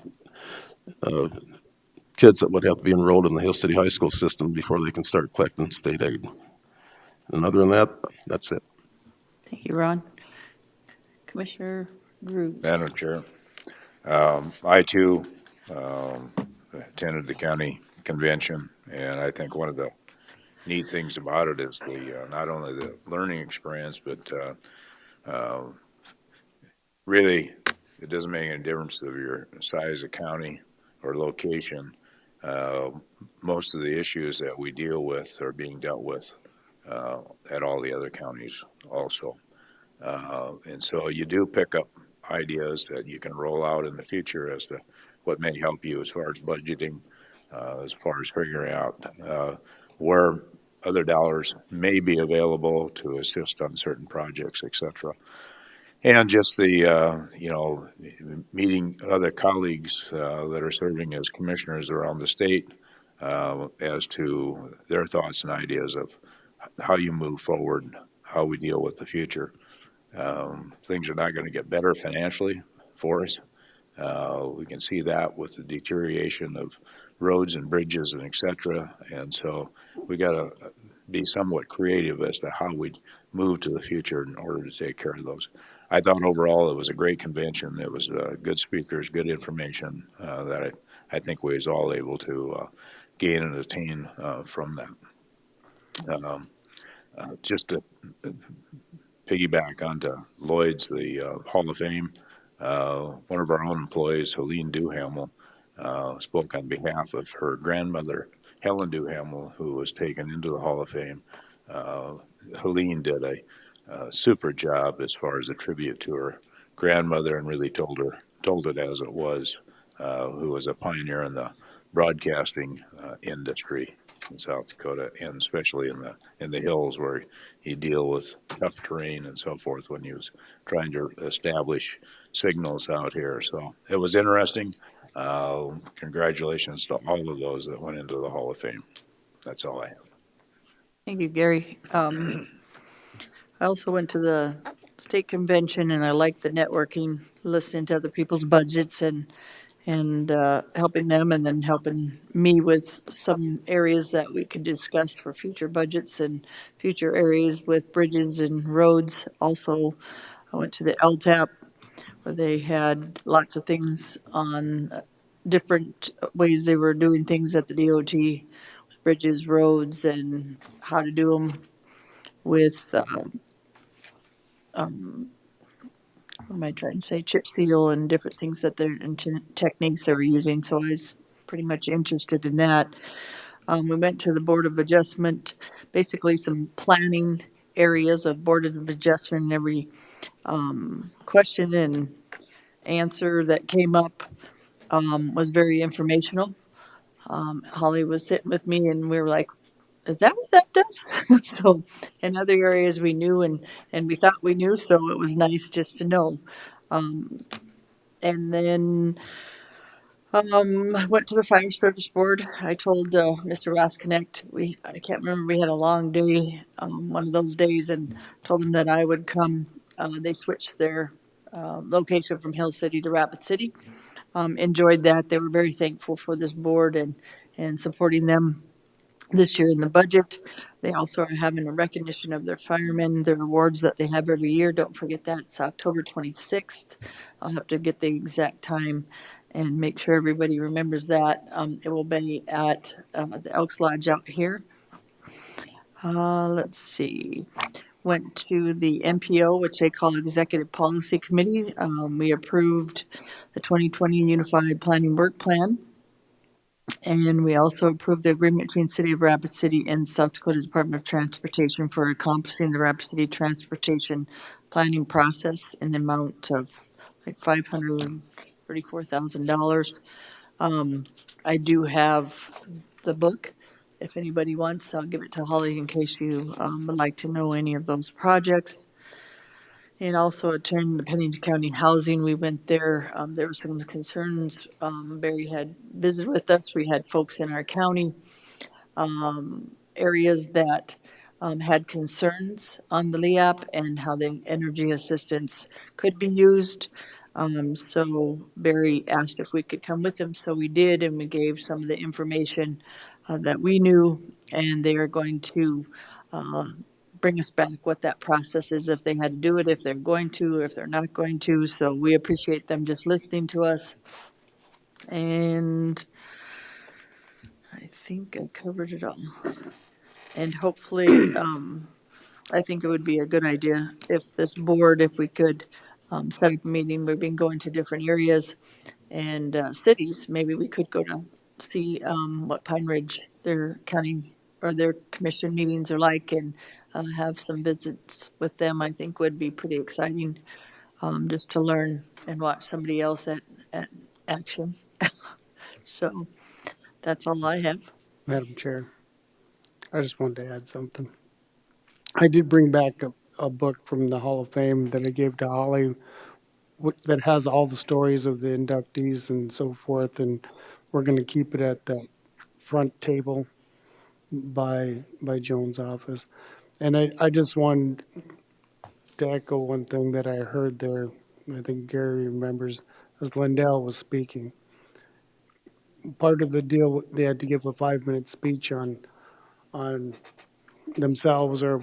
kids that would have to be enrolled in the Hill City High School system before they can start collecting state aid. And other than that, that's it. Thank you, Ron. Commissioner Drews. Madam Chair, I too attended the county convention, and I think one of the neat things about it is the not only the learning experience, but really it doesn't make any difference of your size of county or location. Most of the issues that we deal with are being dealt with at all the other counties also. And so you do pick up ideas that you can roll out in the future as to what may help you as far as budgeting, as far as figuring out where other dollars may be available to assist on certain projects, et cetera. And just the, meeting other colleagues that are serving as commissioners around the state as to their thoughts and ideas of how you move forward, how we deal with the future. Things are not going to get better financially for us. We can see that with the deterioration of roads and bridges and et cetera. And so we got to be somewhat creative as to how we move to the future in order to take care of those. I thought overall it was a great convention. It was good speakers, good information that I think we was all able to gain and attain from that. Just to piggyback onto Lloyd's, the Hall of Fame, one of our own employees, Helene Duhamel, spoke on behalf of her grandmother, Helen Duhamel, who was taken into the Hall of Fame. Helene did a super job as far as a tribute to her grandmother, and really told it as it was, who was a pioneer in the broadcasting industry in South Dakota, and especially in the hills where you deal with tough terrain and so forth when he was trying to establish signals out here. So it was interesting. Congratulations to all of those that went into the Hall of Fame. That's all I have. Thank you, Gary. I also went to the state convention, and I like the networking, listening to other people's budgets and helping them, and then helping me with some areas that we could discuss for future budgets and future areas with bridges and roads. Also, I went to the LTAP where they had lots of things on different ways they were doing things at the DOT, bridges, roads, and how to do them with what am I trying to say, chip seal and different things that they're, and techniques they were using. So I was pretty much interested in that. We went to the Board of Adjustment, basically some planning areas of Board of Adjustment, and every question and answer that came up was very informational. Holly was sitting with me, and we were like, is that what that does? So in other areas we knew, and we thought we knew, so it was nice just to know. And then I went to the fire service board. I told Mr. Rosknecht, I can't remember, we had a long day, one of those days, and told him that I would come. They switched their location from Hill City to Rapid City. Enjoyed that. They were very thankful for this board and supporting them this year in the budget. They also are having a recognition of their firemen, their awards that they have every year. Don't forget that. It's October 26th. I'll have to get the exact time and make sure everybody remembers that. It will be at the Elks Lodge out here. Let's see. Went to the MPO, which they call Executive Policy Committee. We approved the 2020 Unified Planning Work Plan. And we also approved the agreement between City of Rapid City and South Dakota Department of Transportation for accomplishing the Rapid City transportation planning process in the amount of like $534,000. I do have the book. If anybody wants, I'll give it to Holly in case you would like to know any of those projects. And also attend the Pennington County Housing. We went there. There were some concerns. Barry had visited with us. We had folks in our county areas that had concerns on the LEAP and how the energy assistance could be used. So Barry asked if we could come with him, so we did, and we gave some of the information that we knew, and they are going to bring us back what that process is, if they had to do it, if they're going to, or if they're not going to. So we appreciate them just listening to us. And I think I covered it all. And hopefully, I think it would be a good idea if this board, if we could set up a meeting. We've been going to different areas and cities. Maybe we could go to see what Pine Ridge, their county or their commission meetings are like, and have some visits with them. I think would be pretty exciting, just to learn and watch somebody else at action. So that's all I have. Madam Chair, I just wanted to add something. I did bring back a book from the Hall of Fame that I gave to Holly that has all the stories of the inductees and so forth, and we're going to keep it at the front table by Joan's office. And I just wanted to echo one thing that I heard there. I think Gary remembers as Lindell was speaking. Part of the deal, they had to give a 5-minute speech on themselves or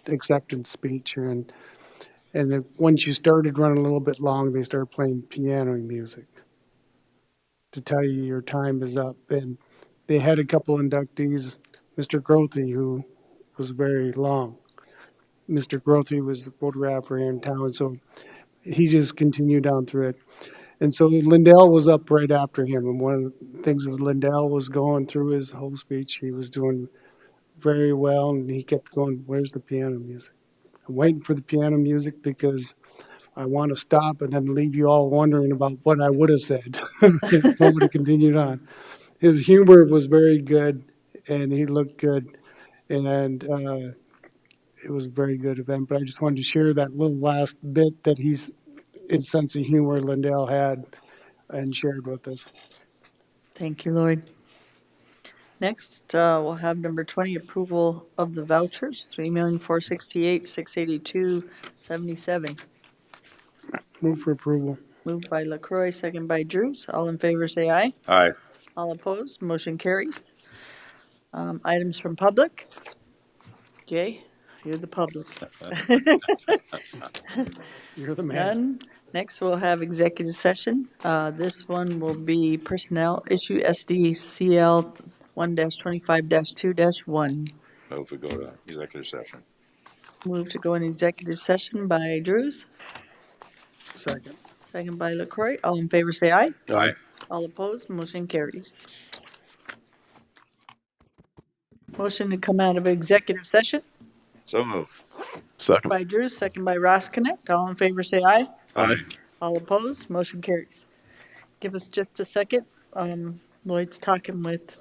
acceptance speech, and And once you started running a little bit long, they started playing piano music to tell you your time is up. And they had a couple inductees, Mr. Grothy, who was very long. Mr. Grothy was the photographer here in town, so he just continued on through it. And so Lindell was up right after him. And one of the things is Lindell was going through his whole speech. He was doing very well, and he kept going, "Where's the piano music?" I'm waiting for the piano music because I want to stop and then leave you all wondering about what I would have said. If I would have continued on. His humor was very good, and he looked good, and it was a very good event. But I just wanted to share that little last bit that his sense of humor Lindell had and shared with us. Thank you, Lloyd. Next, we'll have number 20, approval of the vouchers, 3,468,682.77. Move for approval. Moved by LaCroy, second by Drews. All in favor, say aye. Aye. All opposed, motion carries. Items from public. Jay, you're the public. You're the man. None. Next, we'll have executive session. This one will be personnel issue SDCL 1-25-2-1. Move we go to executive session. Move to go in executive session by Drews, Second. second by LaCroy. All in favor, say aye. Aye. All opposed, motion carries. Motion to come out of executive session So move. Second. by Drews, second by Ross Connect. All in favor, say aye. Aye. All opposed, motion carries. Give us just a second. Lloyd's talking with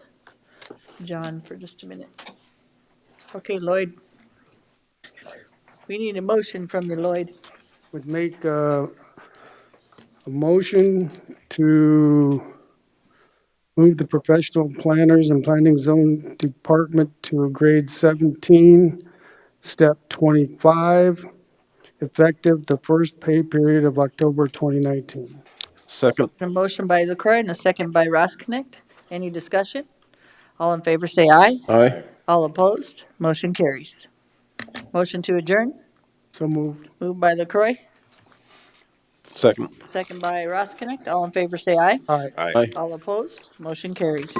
John for just a minute. Okay, Lloyd. We need a motion from you, Lloyd. Would make a motion to move the professional planners and planning zone department to a grade 17, step 25, effective the first pay period of October 2019. Second. A motion by LaCroy and a second by Ross Connect. Any discussion? All in favor, say aye. Aye. All opposed, motion carries. Motion to adjourn. So moved. Moved by LaCroy, Second. second by Ross Connect. All in favor, say aye. Aye. Aye. Aye. All opposed, motion carries.